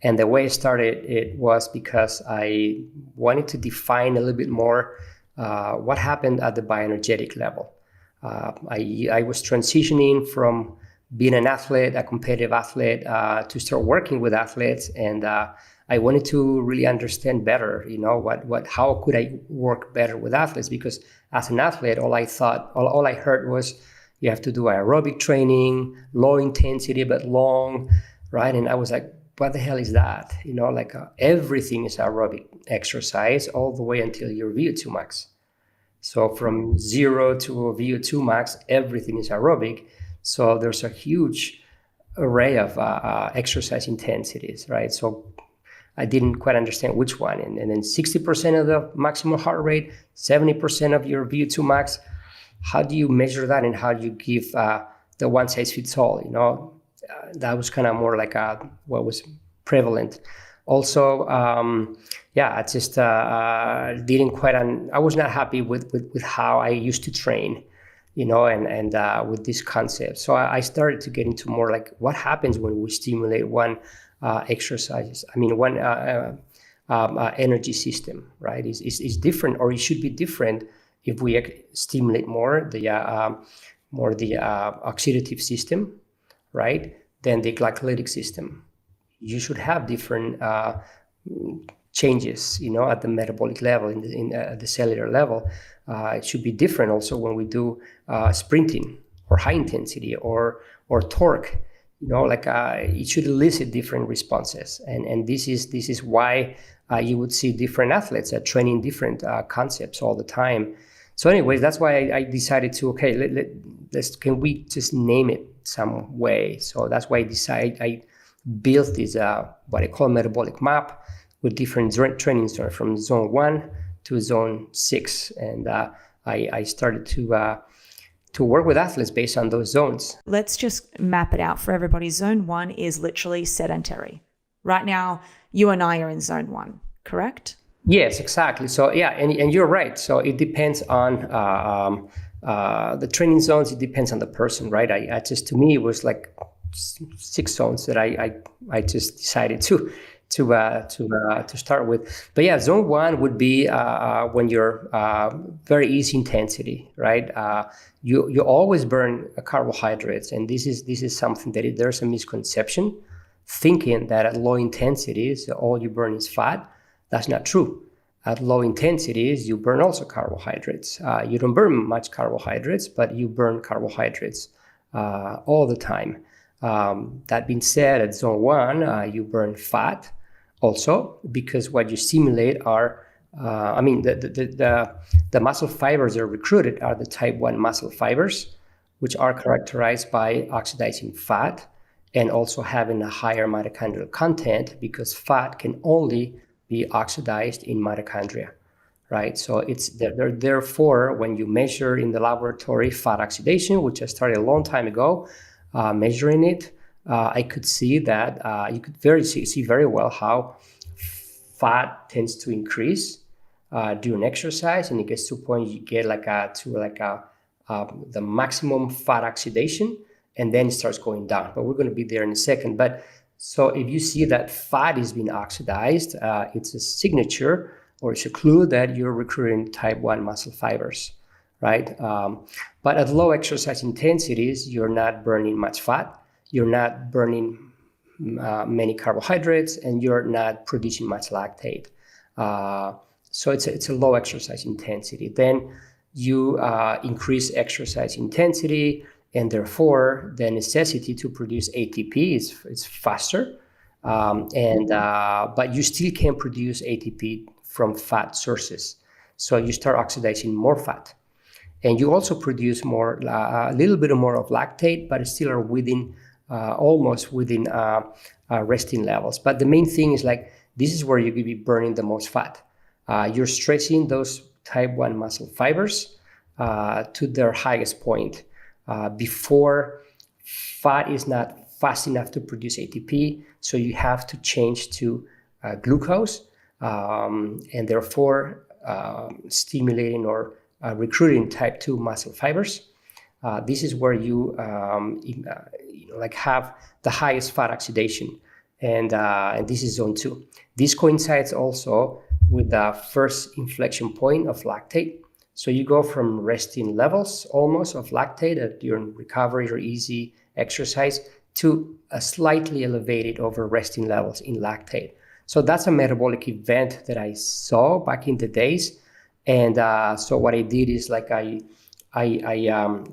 And the way I started it was because I wanted to define a little bit more what happened at the bioenergetic level. I was transitioning from being an athlete, a competitive athlete, to start working with athletes, and I wanted to really understand better, how could I work better with athletes? Because as an athlete, all I heard was you have to do aerobic training, low intensity but long, right? And I was like, what the hell is that? Everything is aerobic exercise all the way until your VO2 max. So from 0 to VO2 max, everything is aerobic. So there's a huge array of exercise intensities, right? So I didn't quite understand which one. And then 60% of the maximum heart rate, 70% of your VO2 max. How do you measure that, and how do you give the one size fits all? That was kind of more like what was prevalent. Also, I just didn't quite. I was not happy with how I used to train, and with this concept. So I started to get into more like what happens when we stimulate one exercise. one energy system, right? Is different, or it should be different if we stimulate more the oxidative system, right? Than the glycolytic system. You should have different changes, at the metabolic level, in the cellular level. It should be different also when we do sprinting or high intensity or torque. it should elicit different responses, and this is why you would see different athletes training different concepts all the time. So anyways, that's why I decided to, can we just name it some way? So that's why I built this what I call metabolic map with different training zones from zone 1 to zone 6, and I started to work with athletes based on those zones. Let's just map it out for everybody. Zone 1 is literally sedentary. Right now, you and I are in zone 1, correct? Yes, exactly. So yeah, and you're right. So it depends on the training zones. It depends on the person, right? I just, to me, it was like 6 zones that I just decided to start with. But yeah, zone 1 would be when you're very easy intensity, right? You always burn carbohydrates, and this is something that there's a misconception, thinking that at low intensities all you burn is fat. That's not true. At low intensities, you burn also carbohydrates. You don't burn much carbohydrates, but you burn carbohydrates all the time. That being said, at zone 1, you burn fat also, because what you stimulate are, the muscle fibers that are recruited are the type 1 muscle fibers, which are characterized by oxidizing fat and also having a higher mitochondrial content, because fat can only be oxidized in mitochondria, right? So therefore, when you measure in the laboratory fat oxidation, which I started a long time ago, measuring it, I could see that you could see very well how fat tends to increase during exercise, and it gets to a point you get the maximum fat oxidation, and then it starts going down. But we're going to be there in a second. But so if you see that fat is being oxidized, it's a signature, or it's a clue that you're recruiting type 1 muscle fibers, right? But at low exercise intensities, you're not burning much fat, you're not burning many carbohydrates, and you're not producing much lactate. So it's a low exercise intensity. Then you increase exercise intensity, and therefore the necessity to produce ATP is faster, but you still can produce ATP from fat sources. So you start oxidizing more fat, and you also produce more, a little bit more of lactate, but still are within, almost within resting levels. But the main thing is this is where you could be burning the most fat. You're stretching those type 1 muscle fibers to their highest point. Before, fat is not fast enough to produce ATP, so you have to change to glucose, and therefore stimulating or recruiting type 2 muscle fibers. This is where you have the highest fat oxidation, and this is zone 2. This coincides also with the first inflection point of lactate. So you go from resting levels almost of lactate during recovery or easy exercise to a slightly elevated over resting levels in lactate. So that's a metabolic event that I saw back in the days. And so what I did is I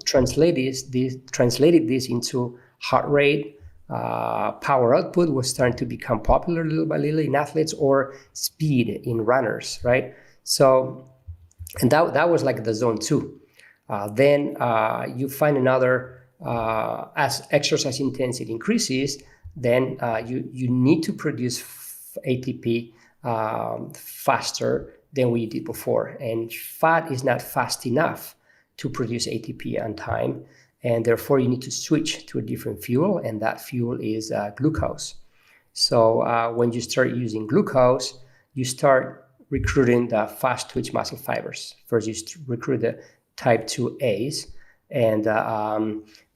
translated this into heart rate. Power output was starting to become popular little by little in athletes, or speed in runners, right? So, and that was like the zone 2. Then you find another, as exercise intensity increases, then you need to produce ATP faster than we did before. And fat is not fast enough to produce ATP on time. And therefore, you need to switch to a different fuel, and that fuel is glucose. So when you start using glucose, you start recruiting the fast twitch muscle fibers. First, you recruit the type 2As, and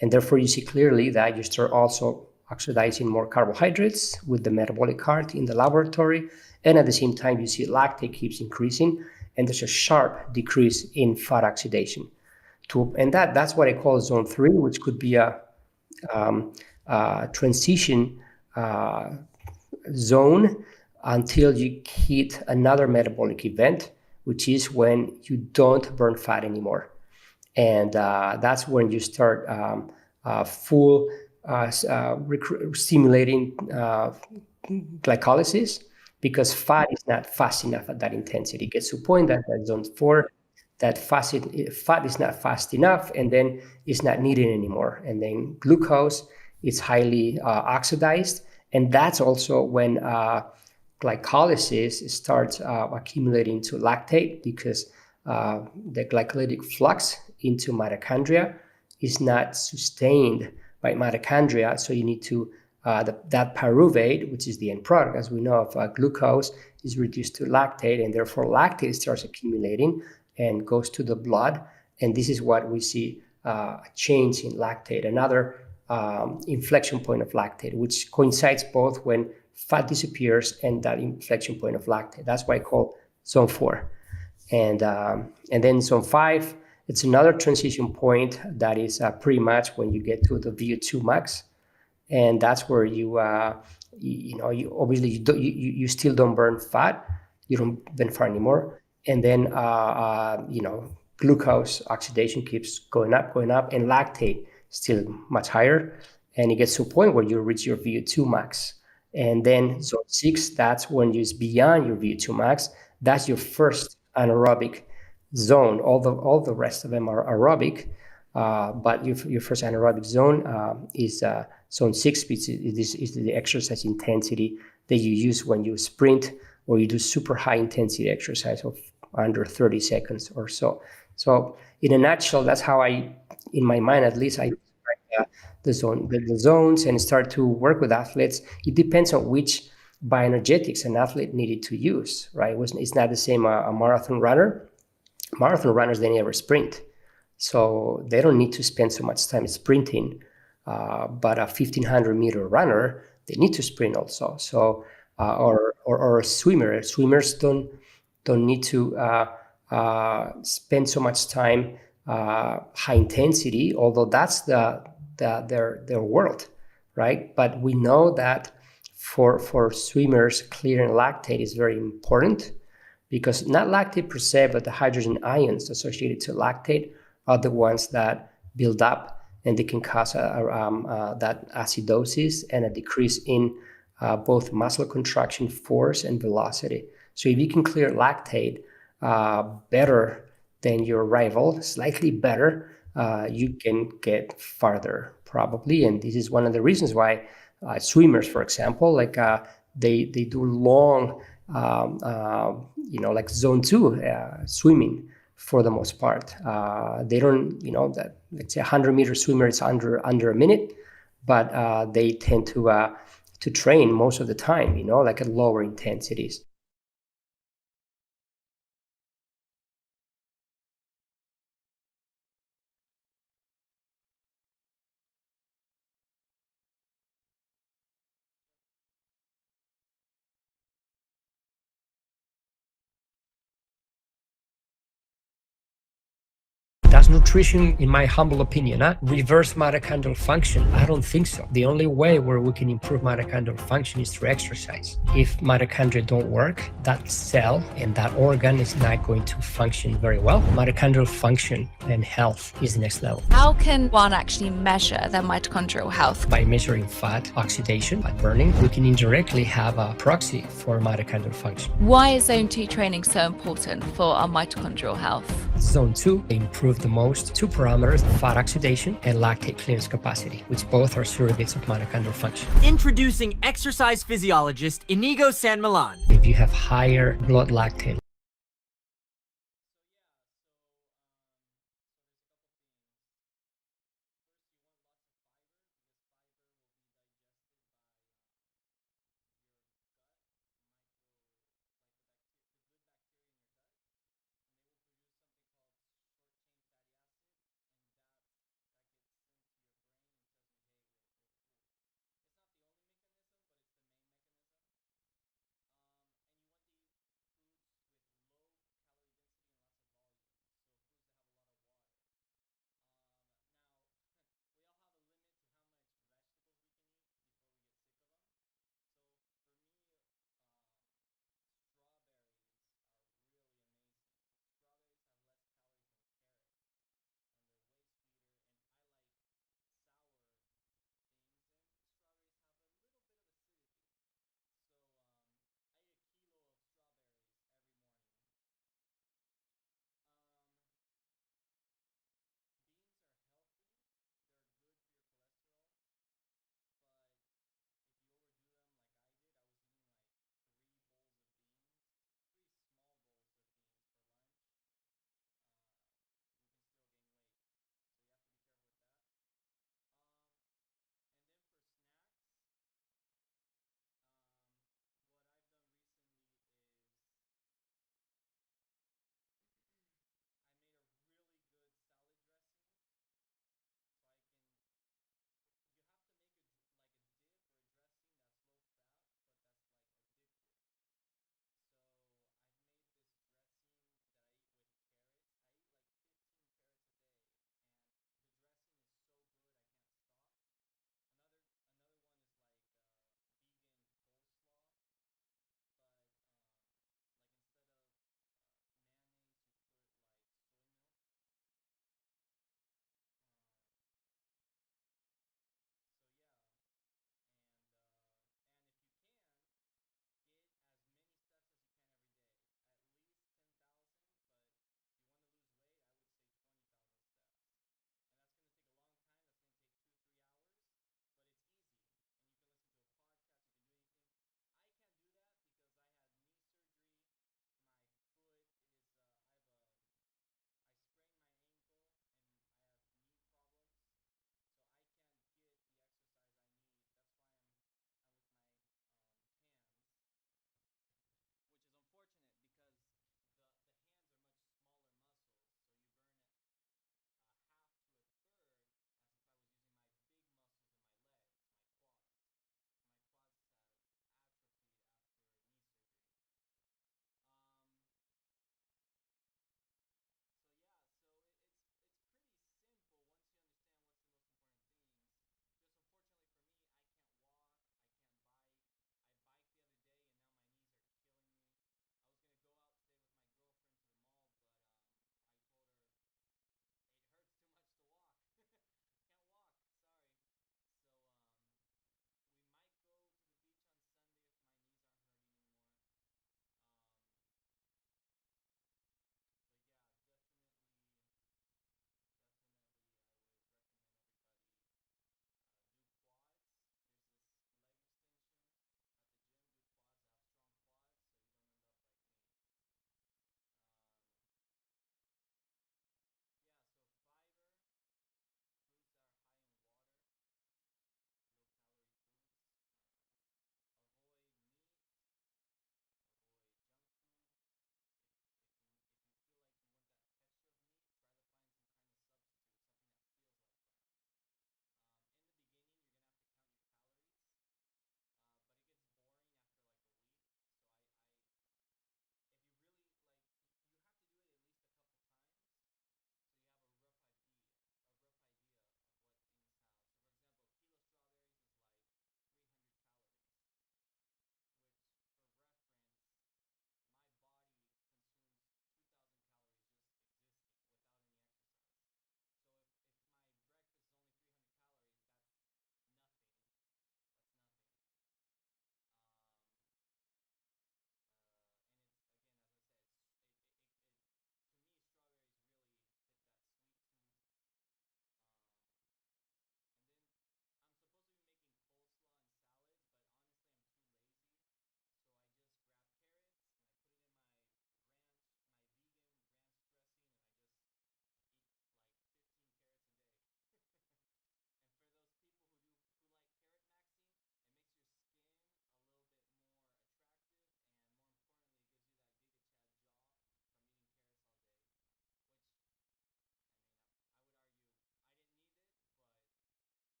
therefore you see clearly that you start also oxidizing more carbohydrates with the metabolic cart in the laboratory, and at the same time you see lactate keeps increasing, and there's a sharp decrease in fat oxidation. And that's what I call zone 3, which could be a transition zone until you hit another metabolic event, which is when you don't burn fat anymore. And that's when you start full stimulating glycolysis, because fat is not fast enough at that intensity. It gets to a point that at zone 4, that fat is not fast enough, and then it's not needed anymore. And then glucose is highly oxidized, and that's also when glycolysis starts accumulating to lactate, because the glycolytic flux into mitochondria is not sustained by mitochondria. So you need to, that pyruvate, which is the end product, as we know, of glucose, is reduced to lactate, and therefore lactate starts accumulating and goes to the blood. And this is what we see a change in lactate, another inflection point of lactate, which coincides both when fat disappears and that inflection point of lactate. That's why I call zone 4. And then zone 5, it's another transition point that is pretty much when you get to the VO2 max, and that's where you obviously you still don't burn fat, you don't burn fat anymore, and then glucose oxidation keeps going up, and lactate still much higher, and it gets to a point where you reach your VO2 max. And then zone 6, that's when you're beyond your VO2 max. That's your first anaerobic zone. All the rest of them are aerobic, but your first anaerobic zone is zone 6, which is the exercise intensity that you use when you sprint or you do super high intensity exercise of under 30 seconds or so. So in a nutshell, that's how in my mind at least, I the zones and start to work with athletes. It depends on which bioenergetics an athlete needed to use, right? It's not the same a marathon runner. Marathon runners, they never sprint, so they don't need to spend so much time sprinting. But a 1,500-meter runner, they need to sprint also. So or a swimmer. Swimmers don't need to spend so much time high intensity, although that's their world, right? But we know that for swimmers, clearing lactate is very important, because not lactate per se, but the hydrogen ions associated to lactate are the ones that build up, and they can cause that acidosis and a decrease in both muscle contraction force and velocity. So if you can clear lactate better than your rival, slightly better, you can get farther probably. And this is one of the reasons why swimmers, for example, like they do long, like zone 2 swimming for the most part. They don't, that let's say 100-meter swimmer is under a minute, but they tend to train most of the time, like at lower intensities. Does nutrition, in my humble opinion, reverse mitochondrial function? I don't think so. The only way where we can improve mitochondrial function is through exercise. If mitochondria don't work, that cell and that organ is not going to function very well. Mitochondrial function and health is the next level. How can one actually measure their mitochondrial health? By measuring fat oxidation, fat burning, we can indirectly have a proxy for mitochondrial function. Why is zone 2 training so important for our mitochondrial health? Zone 2 improves the most two parameters, fat oxidation and lactate clearance capacity, which both are surrogates of mitochondrial function. Introducing exercise physiologist Inigo San Millan. If you have higher blood lactate,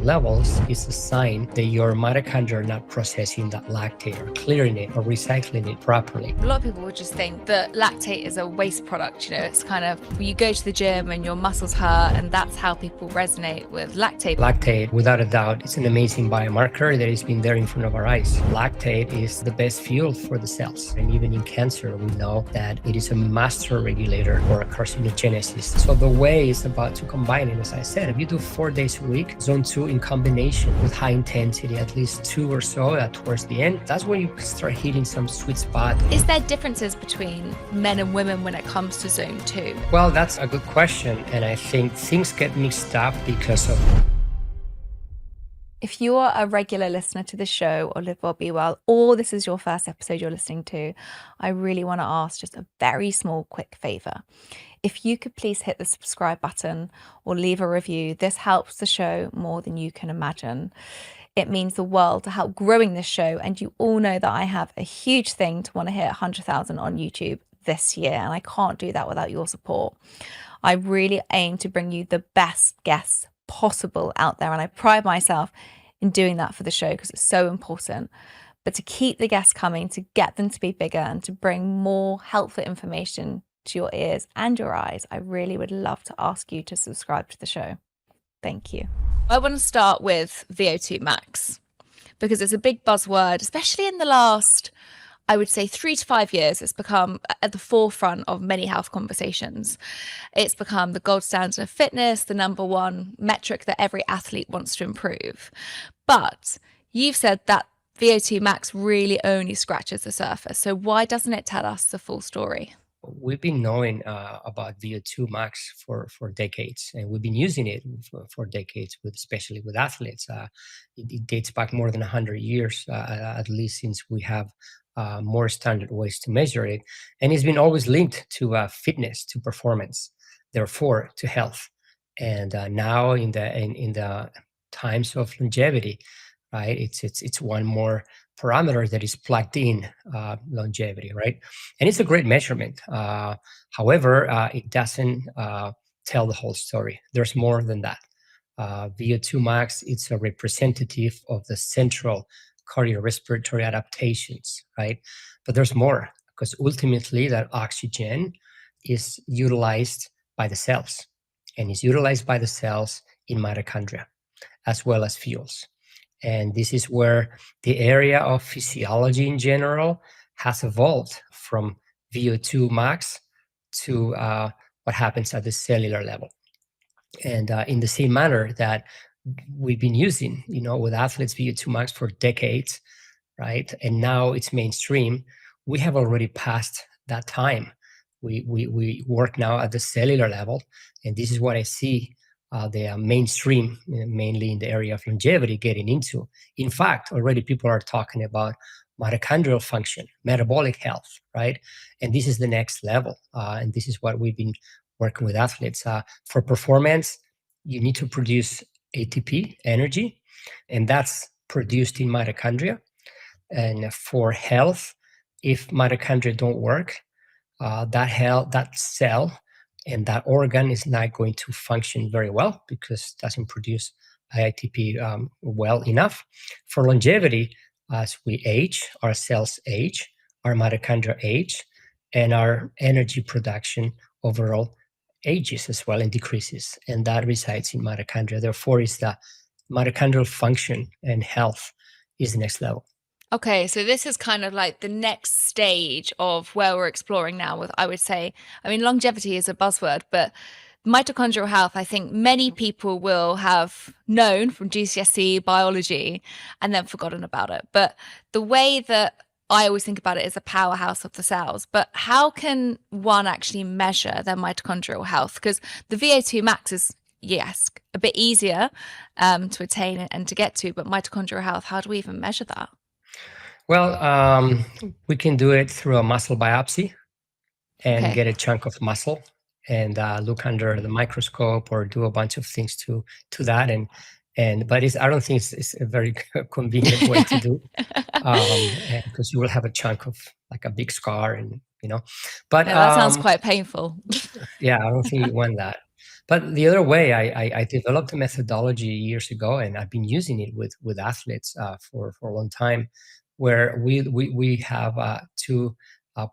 levels is a sign that your mitochondria are not processing that lactate or clearing it or recycling it properly. A lot of people would just think that lactate is a waste product. You know, it's kind of, you go to the gym and your muscles hurt, and that's how people resonate with lactate. Lactate, without a doubt, it's an amazing biomarker that has been there in front of our eyes. Lactate is the best fuel for the cells. And even in cancer, we know that it is a master regulator for carcinogenesis. So the way is about to combine it, as I said. If you do 4 days a week, zone 2 in combination with high intensity, at least 2 or so towards the end, that's when you start hitting some sweet spot. Is there differences between men and women when it comes to zone 2? Well, that's a good question. And I think things get mixed up because of... If you are a regular listener to the show or Live Well Be Well, or this is your first episode you're listening to, I really want to ask just a very small quick favor. If you could please hit the subscribe button or leave a review, this helps the show more than you can imagine. It means the world to help growing this show, and you all know that I have a huge thing to want to hit 100,000 on YouTube this year, and I can't do that without your support. I really aim to bring you the best guests possible out there, and I pride myself in doing that for the show because it's so important. But to keep the guests coming, to get them to be bigger, and to bring more helpful information to your ears and your eyes, I really would love to ask you to subscribe to the show. Thank you. I want to start with VO2 max because it's a big buzzword, especially in the last, I would say, 3 to 5 years. It's become at the forefront of many health conversations. It's become the gold standard of fitness, the number one metric that every athlete wants to improve. But you've said that VO2 max really only scratches the surface. So why doesn't it tell us the full story? We've been knowing about VO2 max for decades, and we've been using it for decades, especially with athletes. It dates back more than 100 years, at least, since we have more standard ways to measure it. And it's been always linked to fitness, to performance, therefore to health. And now in the times of longevity, right, it's one more parameter that is plugged in, longevity, right? And it's a great measurement. However, it doesn't tell the whole story. There's more than that. VO2 max, it's a representative of the central cardiorespiratory adaptations, right? But there's more, because ultimately that oxygen is utilized by the cells, and is utilized by the cells in mitochondria, as well as fuels. And this is where the area of physiology in general has evolved from VO2 max to what happens at the cellular level. And in the same manner that we've been using, with athletes, VO2 max for decades, right? And now it's mainstream. We have already passed that time. We work now at the cellular level, and this is what I see the mainstream, mainly in the area of longevity, getting into. In fact, already people are talking about mitochondrial function, metabolic health, right? And this is the next level. And this is what we've been working with athletes. For performance, you need to produce ATP, energy, and that's produced in mitochondria. And for health, if mitochondria don't work, that cell and that organ is not going to function very well because it doesn't produce ATP well enough. For longevity, as we age, our cells age, our mitochondria age, and our energy production overall ages as well and decreases. And that resides in mitochondria. Therefore, is the mitochondrial function and health is the next level. Okay, so this is kind of like the next stage of where we're exploring now with, I would say, I mean, longevity is a buzzword, but mitochondrial health, I think many people will have known from GCSE biology and then forgotten about it. But the way that I always think about it is a powerhouse of the cells. But how can one actually measure their mitochondrial health? Because the VO2 max is, yes, a bit easier to attain and to get to, but mitochondrial health, how do we even measure that? Well, we can do it through a muscle biopsy and get a chunk of muscle and look under the microscope or do a bunch of things to that. But I don't think it's a very convenient way to do, because you will have a chunk of like a big scar, and But that sounds quite painful. Yeah, I don't think you want that. But the other way, I developed a methodology years ago, and I've been using it with athletes for a long time, where we have two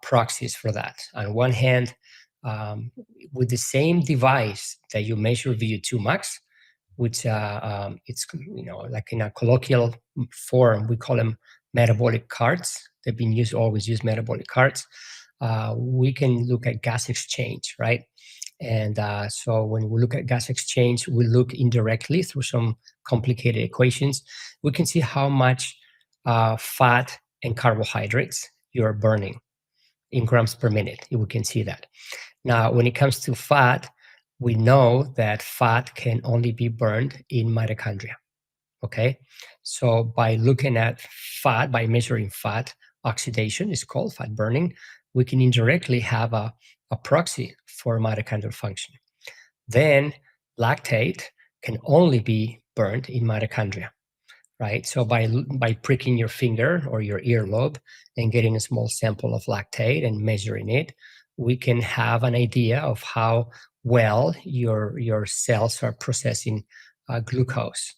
proxies for that. On one hand, with the same device that you measure VO2 max, which it's like in a colloquial form, we call them metabolic carts. They've been used, always use metabolic carts. We can look at gas exchange, right? And so when we look at gas exchange, we look indirectly through some complicated equations. We can see how much fat and carbohydrates you're burning in grams per minute. We can see that. Now, when it comes to fat, we know that fat can only be burned in mitochondria. Okay, so by looking at fat, by measuring fat oxidation, is called fat burning, we can indirectly have a proxy for mitochondrial function. Then lactate can only be burned in mitochondria, right? So by pricking your finger or your earlobe and getting a small sample of lactate and measuring it, we can have an idea of how well your cells are processing glucose,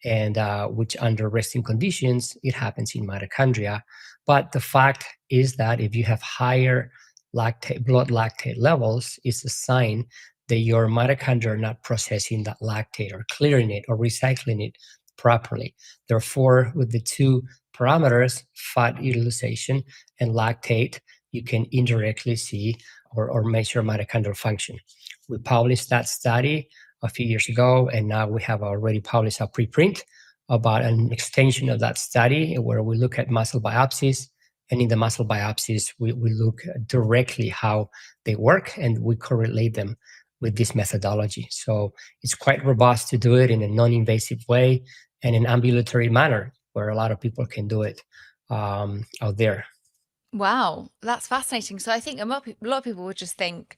and which under resting conditions, it happens in mitochondria. But the fact is that if you have higher blood lactate levels, it's a sign that your mitochondria are not processing that lactate or clearing it or recycling it properly. Therefore, with the two parameters, fat utilization and lactate, you can indirectly see or measure mitochondrial function. We published that study a few years ago, and now we have already published a preprint about an extension of that study where we look at muscle biopsies. And in the muscle biopsies, we look directly how they work, and we correlate them with this methodology. So it's quite robust to do it in a non-invasive way and an ambulatory manner where a lot of people can do it out there. Wow, that's fascinating. So I think a lot of people would just think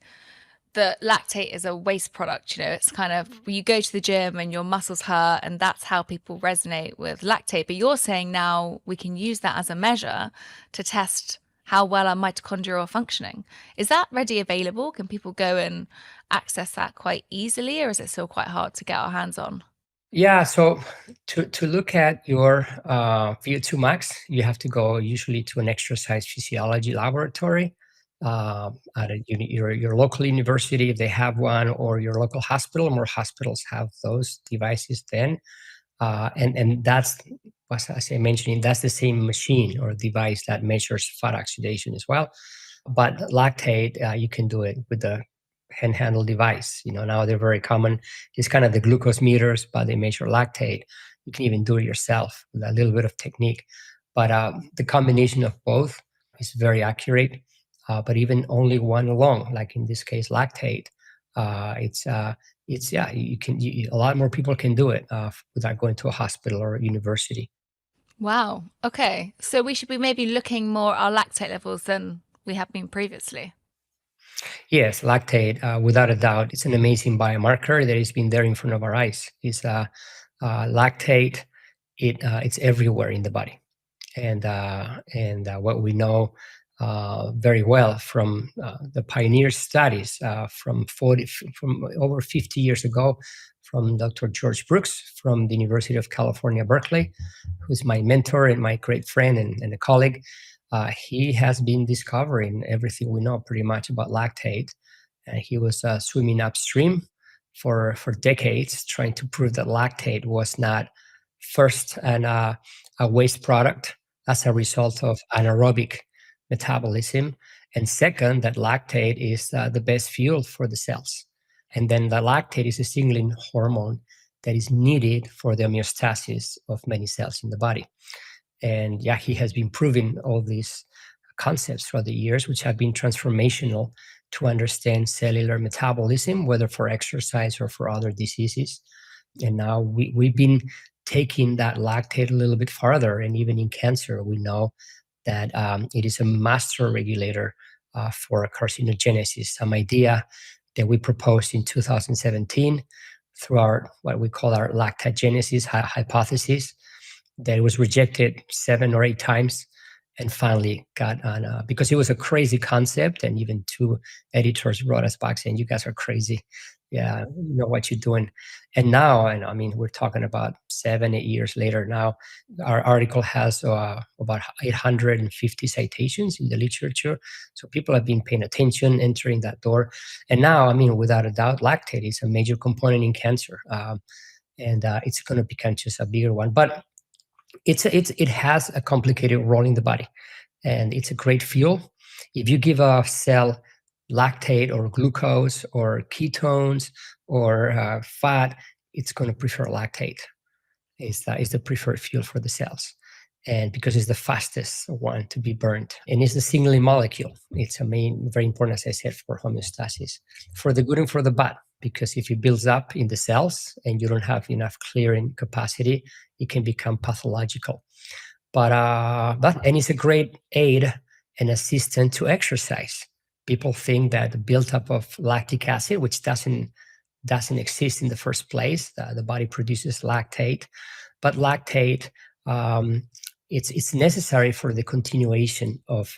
that lactate is a waste product. It's kind of, you go to the gym and your muscles hurt, and that's how people resonate with lactate. But you're saying now we can use that as a measure to test how well our mitochondria are functioning. Is that ready available? Can people go and access that quite easily, or is it still quite hard to get our hands on? Yeah, so to look at your VO2 max, you have to go usually to an exercise physiology laboratory at your local university, if they have one, or your local hospital. More hospitals have those devices then. And that's, as I mentioned, that's the same machine or device that measures fat oxidation as well. But lactate, you can do it with the handheld device. Now they're very common. It's kind of the glucose meters, but they measure lactate. You can even do it yourself with a little bit of technique. But the combination of both is very accurate. But even only one alone, like in this case, lactate, a lot more people can do it without going to a hospital or a university. Wow. Okay. So we should be maybe looking more at our lactate levels than we have been previously. Yes, lactate, without a doubt, it's an amazing biomarker that has been there in front of our eyes. It's lactate. It's everywhere in the body, and what we know very well from the pioneer studies from over 50 years ago, from Dr. George Brooks from the University of California, Berkeley, who's my mentor and my great friend and a colleague. He has been discovering everything we know pretty much about lactate. He was swimming upstream for decades, trying to prove that lactate was not first a waste product as a result of anaerobic metabolism, and second, that lactate is the best fuel for the cells. And then the lactate is a signaling hormone that is needed for the homeostasis of many cells in the body. And yeah, he has been proving all these concepts throughout the years, which have been transformational to understand cellular metabolism, whether for exercise or for other diseases. And now we've been taking that lactate a little bit farther. And even in cancer, we know that it is a master regulator for carcinogenesis, some idea that we proposed in 2017 through what we call our lactogenesis hypothesis, that was rejected 7 or 8 times. and finally got on, because it was a crazy concept, and even two editors wrote us back saying, "You guys are crazy. Yeah, you know what you're doing." And now, and I mean, we're talking about 7, 8 years later now, our article has about 850 citations in the literature. So people have been paying attention, entering that door. And now, I mean, without a doubt, lactate is a major component in cancer. And it's going to become just a bigger one. But it has a complicated role in the body, and it's a great fuel. If you give a cell lactate or glucose or ketones or fat, it's going to prefer lactate. Is the preferred fuel for the cells, and because it's the fastest one to be burned, and it's the signaling molecule. It's very important, as I said, for homeostasis, for the good and for the bad. Because if it builds up in the cells and you don't have enough clearing capacity, it can become pathological. But and it's a great aid and assistant to exercise. People think that the buildup of lactic acid, which doesn't exist in the first place, the body produces lactate, but lactate it's necessary for the continuation of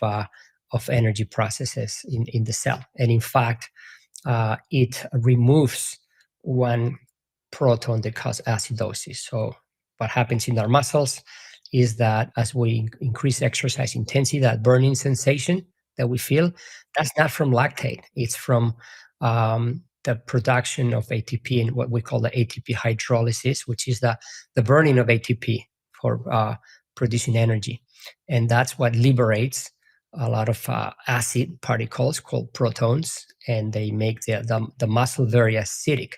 energy processes in the cell, and in fact, it removes one proton that causes acidosis. So what happens in our muscles is that as we increase exercise intensity, that burning sensation that we feel, that's not from lactate. It's from the production of ATP and what we call the ATP hydrolysis, which is the burning of ATP for producing energy. And that's what liberates a lot of acid particles called protons, and they make the muscle very acidic.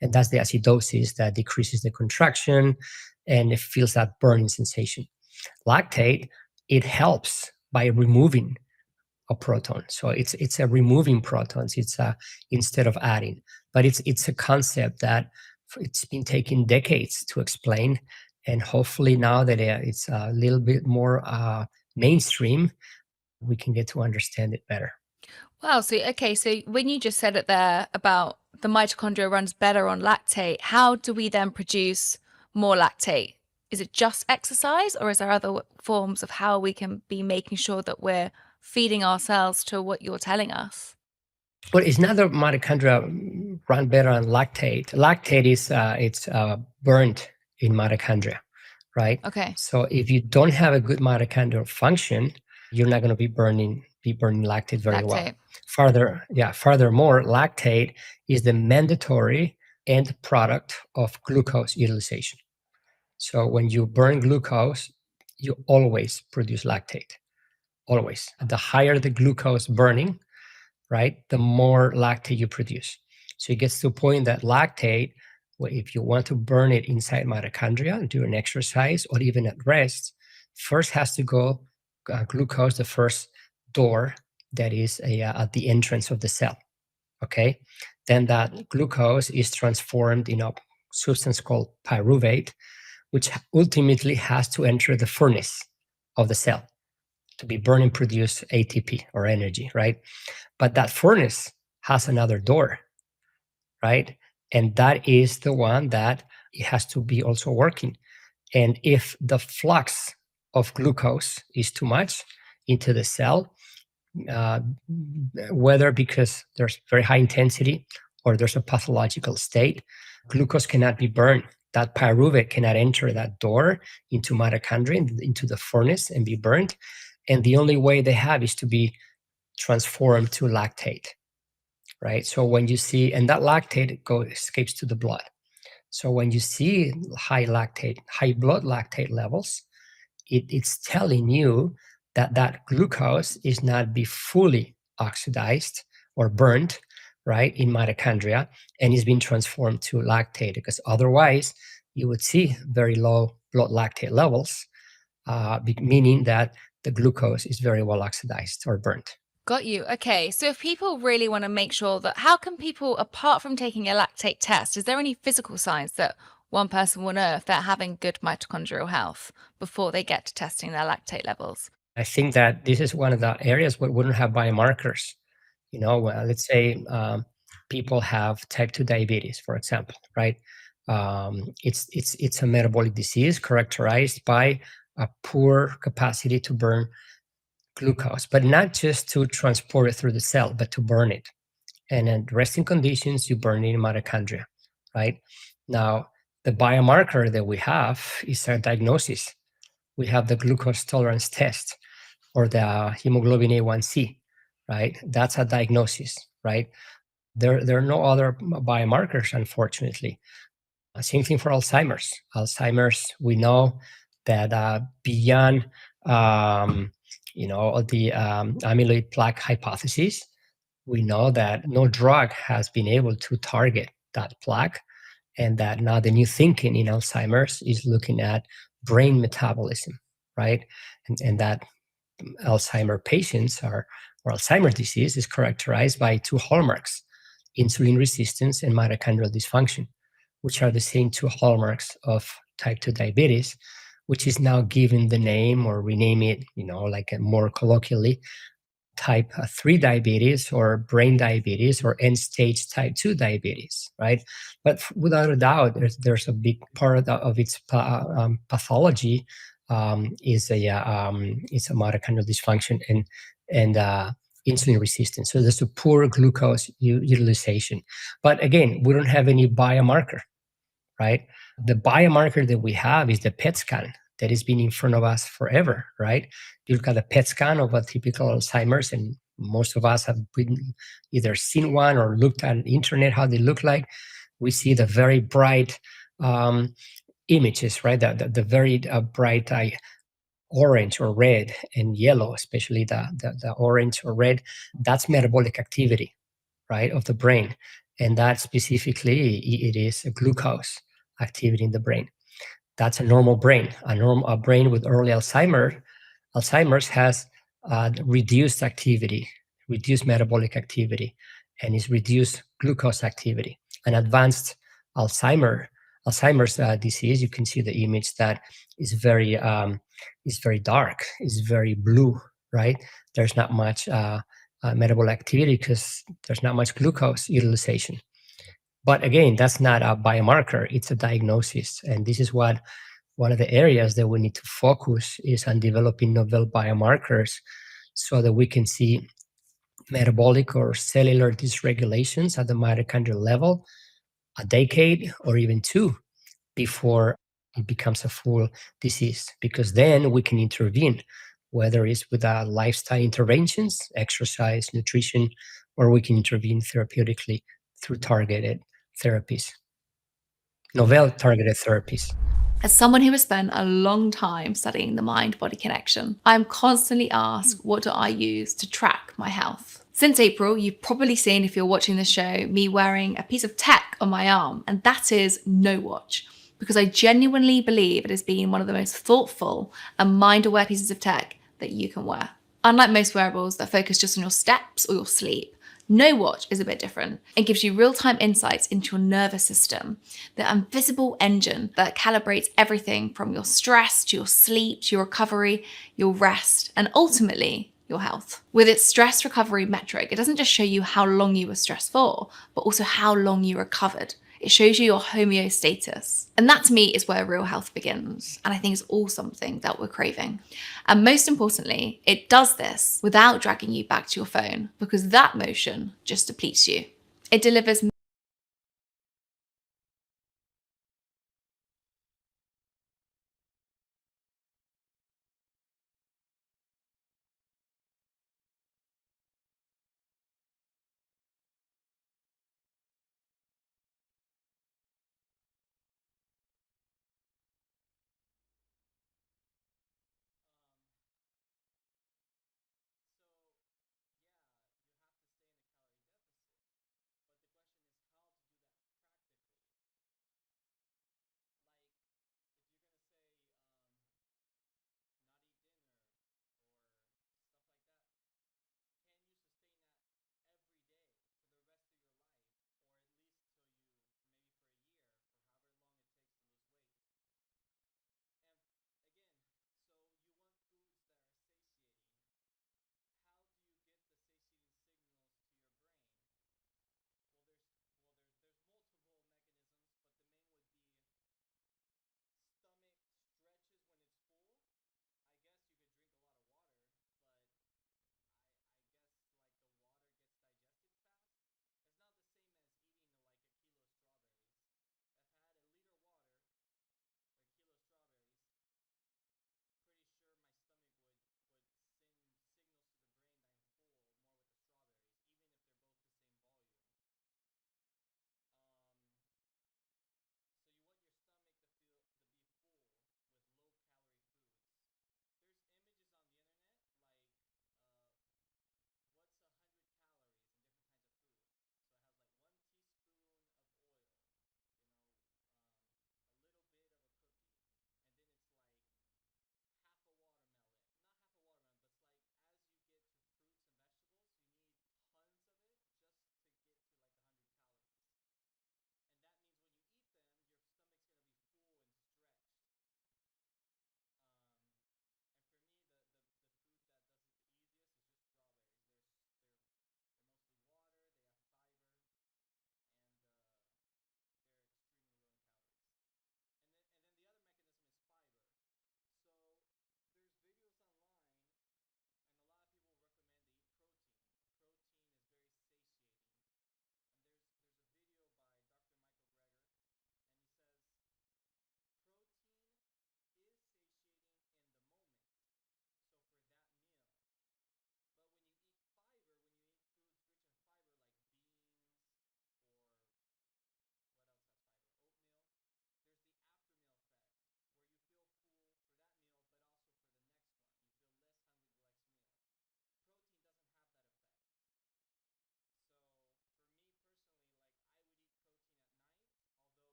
And that's the acidosis that decreases the contraction, and it feels that burning sensation. Lactate, it helps by removing a proton. So it's a removing protons. It's instead of adding. But it's a concept that it's been taking decades to explain, and hopefully now that it's a little bit more mainstream, we can get to understand it better. Wow. So, okay. So when you just said it there about the mitochondria runs better on lactate, how do we then produce more lactate? Is it just exercise, or is there other forms of how we can be making sure that we're feeding ourselves to what you're telling us? Well, it's not that mitochondria run better on lactate. Lactate is it's burnt in mitochondria, right? Okay. So if you don't have a good mitochondrial function, you're not going to be burning lactate very well. Furthermore, lactate is the mandatory end product of glucose utilization. So when you burn glucose, you always produce lactate. Always. The higher the glucose burning, right, the more lactate you produce. So it gets to a point that lactate, if you want to burn it inside mitochondria during exercise or even at rest, first has to go glucose, the first door that is at the entrance of the cell. Okay, then that glucose is transformed in a substance called pyruvate, which ultimately has to enter the furnace of the cell to be burned and produce ATP or energy, right? But that furnace has another door, right? And that is the one that it has to be also working. And if the flux of glucose is too much into the cell, whether because there's very high intensity or there's a pathological state, glucose cannot be burned. That pyruvate cannot enter that door into mitochondria, into the furnace and be burned. And the only way they have is to be transformed to lactate, right? So when you see, and that lactate escapes to the blood. So when you see high blood lactate levels, it's telling you that glucose is not be fully oxidized or burnt, right, in mitochondria, and is being transformed to lactate, because otherwise you would see very low blood lactate levels, meaning that the glucose is very well oxidized or burnt. Got you. Okay. So if people really want to make sure that, how can people, apart from taking a lactate test, is there any physical signs that one person will know if they're having good mitochondrial health before they get to testing their lactate levels? I think that this is one of the areas where we wouldn't have biomarkers. Let's say people have type 2 diabetes, for example, right? It's a metabolic disease characterized by a poor capacity to burn glucose, but not just to transport it through the cell, but to burn it. And in resting conditions, you burn it in mitochondria, right? Now, the biomarker that we have is a diagnosis. We have the glucose tolerance test or the hemoglobin A1C, right? That's a diagnosis, right? There are no other biomarkers, unfortunately. Same thing for Alzheimer's. Alzheimer's, we know that beyond the amyloid plaque hypothesis, we know that no drug has been able to target that plaque, and that now the new thinking in Alzheimer's is looking at brain metabolism, right? And that Alzheimer patients or Alzheimer's disease is characterized by two hallmarks: insulin resistance and mitochondrial dysfunction, which are the same two hallmarks of type 2 diabetes, which is now given the name or rename it, like more colloquially, type 3 diabetes or brain diabetes or end stage type 2 diabetes, right? But without a doubt, there's a big part of its pathology is it's a mitochondrial dysfunction and insulin resistance. So there's a poor glucose utilization. But again, we don't have any biomarker, right? The biomarker that we have is the PET scan that has been in front of us forever, right? You look at a PET scan of a typical Alzheimer's, and most of us have been either seen one or looked at the internet how they look like. We see the very bright images, right? The very bright orange or red and yellow, especially the orange or red. That's metabolic activity, right, of the brain. And that specifically, it is a glucose activity in the brain. That's a normal brain. A brain with early Alzheimer's has reduced activity, reduced metabolic activity, and is reduced glucose activity. An advanced Alzheimer's disease, you can see the image that is very dark, is very blue, right? There's not much metabolic activity because there's not much glucose utilization. But again, that's not a biomarker, it's a diagnosis. And this is what one of the areas that we need to focus is on developing novel biomarkers so that we can see metabolic or cellular dysregulations at the mitochondrial level a decade or even two before it becomes a full disease, because then we can intervene, whether it's with lifestyle interventions, exercise, nutrition, or we can intervene therapeutically through targeted therapies, novel targeted therapies. As someone who has spent a long time studying the mind-body connection, I'm constantly asked, what do I use to track my health? Since April, you've probably seen, if you're watching this show, me wearing a piece of tech on my arm, and that is No Watch, because I genuinely believe it has been one of the most thoughtful and mind-aware pieces of tech that you can wear. Unlike most wearables that focus just on your steps or your sleep, No Watch is a bit different. It gives you real-time insights into your nervous system, the invisible engine that calibrates everything from your stress to your sleep to your recovery, your rest, and ultimately your health. With its stress recovery metric, it doesn't just show you how long you were stressed for, but also how long you recovered. It shows you your homeostasis. And that to me is where real health begins. And I think it's all something that we're craving. And most importantly, it does this without dragging you back to your phone, because that motion just depletes you. It delivers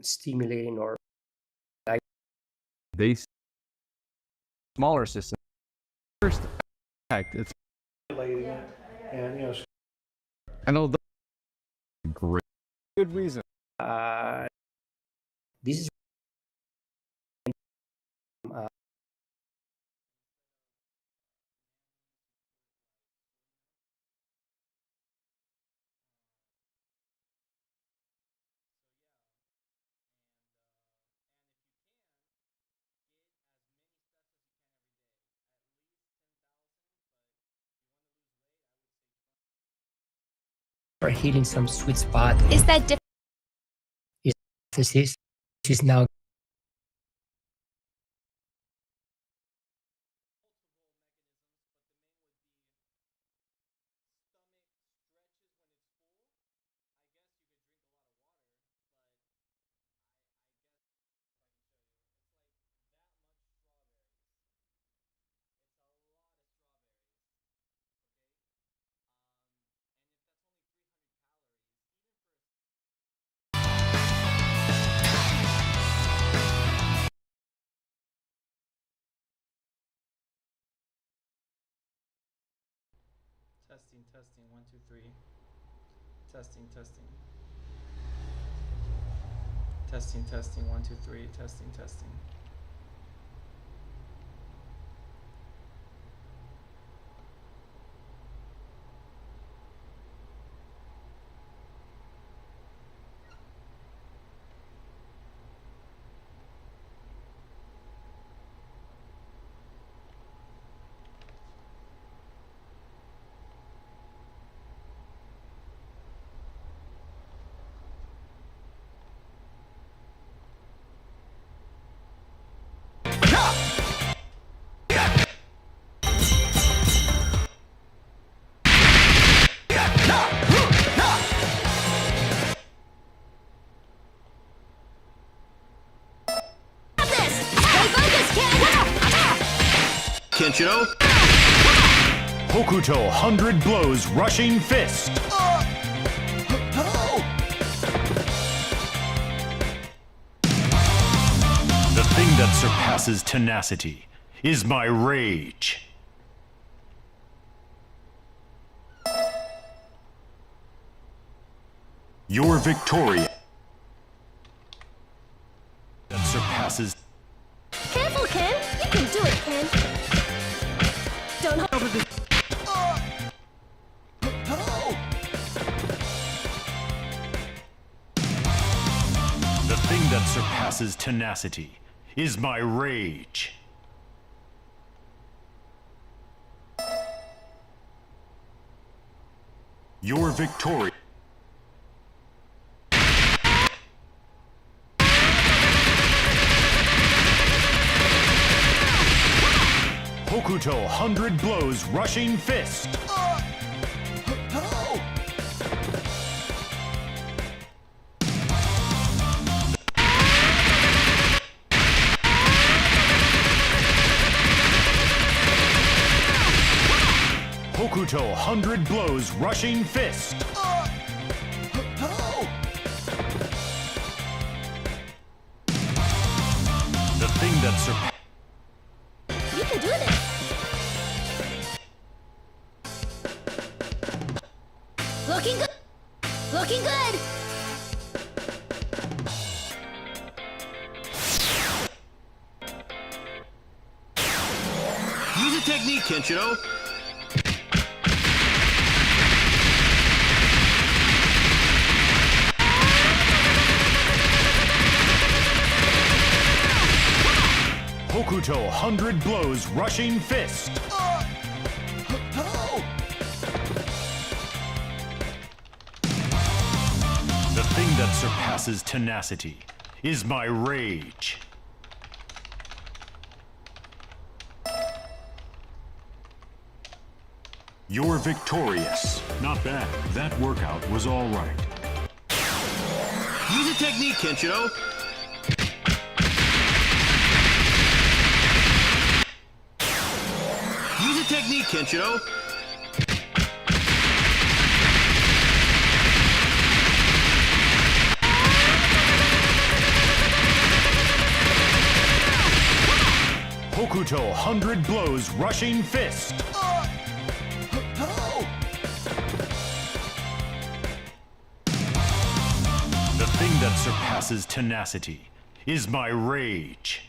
stimulating or They smaller system. First fact, it's Regulating it, and and although great good reason. this is are hitting some sweet spot. Is that different? This is now Testing, testing, 1, 2, 3. Testing, testing. Testing, testing, 1, 2, 3. Testing, testing. Kenshiro. Hokuto 100 blows rushing fist. The thing that surpasses tenacity is my rage. You're victorious. That surpasses. Careful, Ken. You can do it, Ken. Don't hold it. The thing that surpasses tenacity is my rage. You're victorious. Hokuto 100 blows rushing fist. Hokuto 100 blows rushing fist. The thing that surpasses. You can do this. Looking good. Looking good. Use a technique, Kenshiro. Hokuto 100 blows rushing fist. The thing that surpasses tenacity is my rage. You're victorious. Not bad. That workout was all right. Use a technique, Kenshiro. Use a technique, Kenshiro. Hokuto 100 blows rushing fist. The thing that surpasses tenacity is my rage.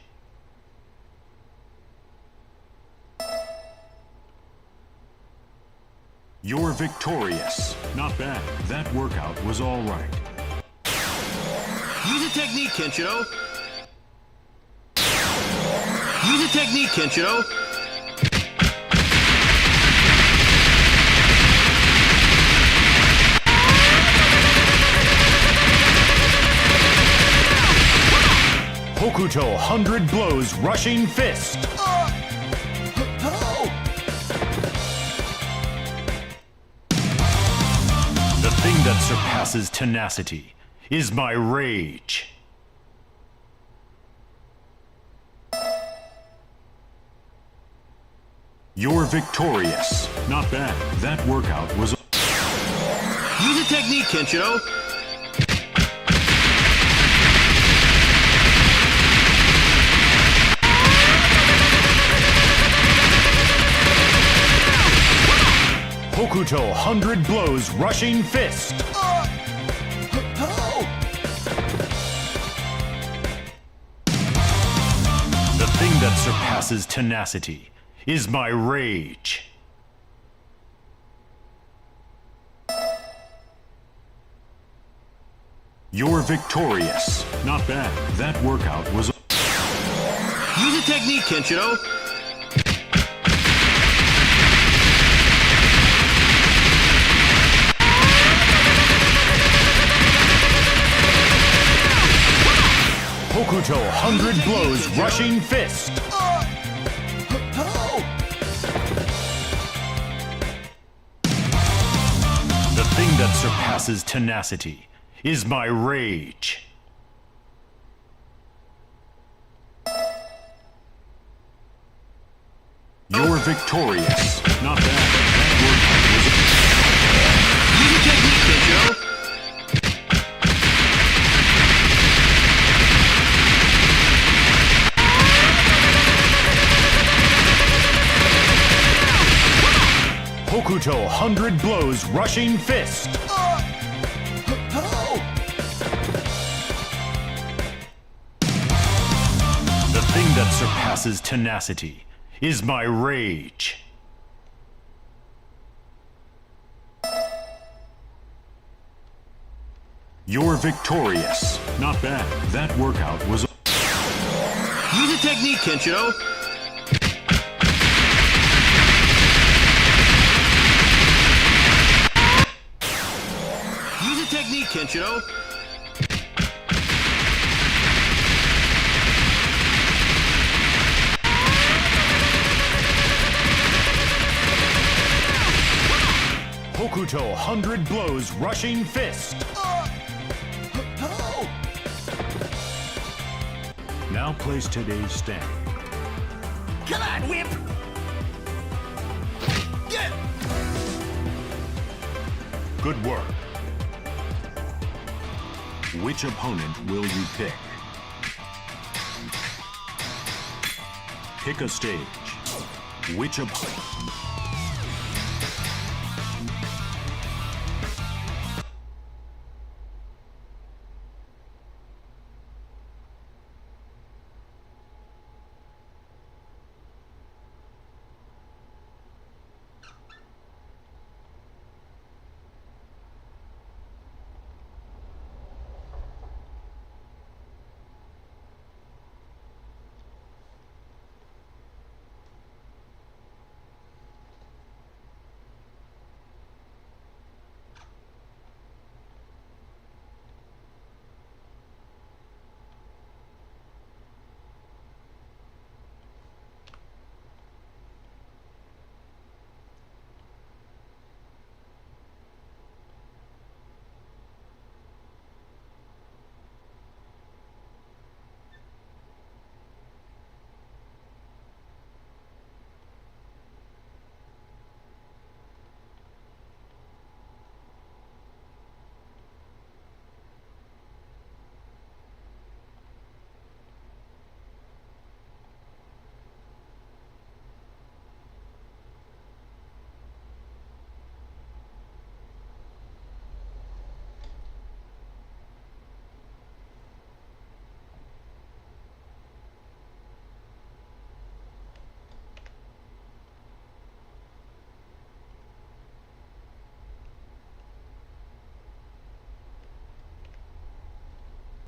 You're victorious. Not bad. That workout was all right. Use a technique, Kenshiro. Use a technique, Kenshiro. Hokuto 100 blows rushing fist. The thing that surpasses tenacity is my rage. You're victorious. Not bad. That workout was... Use a technique, Kenshiro. Hokuto 100 blows rushing fist. The thing that surpasses tenacity is my rage. You're victorious. Not bad. That workout was... Use a technique, Kenshiro. Hokuto 100 blows rushing fist. The thing that surpasses tenacity is my rage. You're victorious. Not bad. That workout was... Use a technique, Kenshiro. Hokuto 100 blows rushing fist. The thing that surpasses tenacity is my rage. You're victorious. Not bad. That workout was... Use a technique, Kenshiro. Use a technique, Kenshiro. Hokuto 100 blows rushing fist. Now place today's stand. Come on, Whip! Yeah! Good work. Which opponent will you pick? Pick a stage. Which opponent?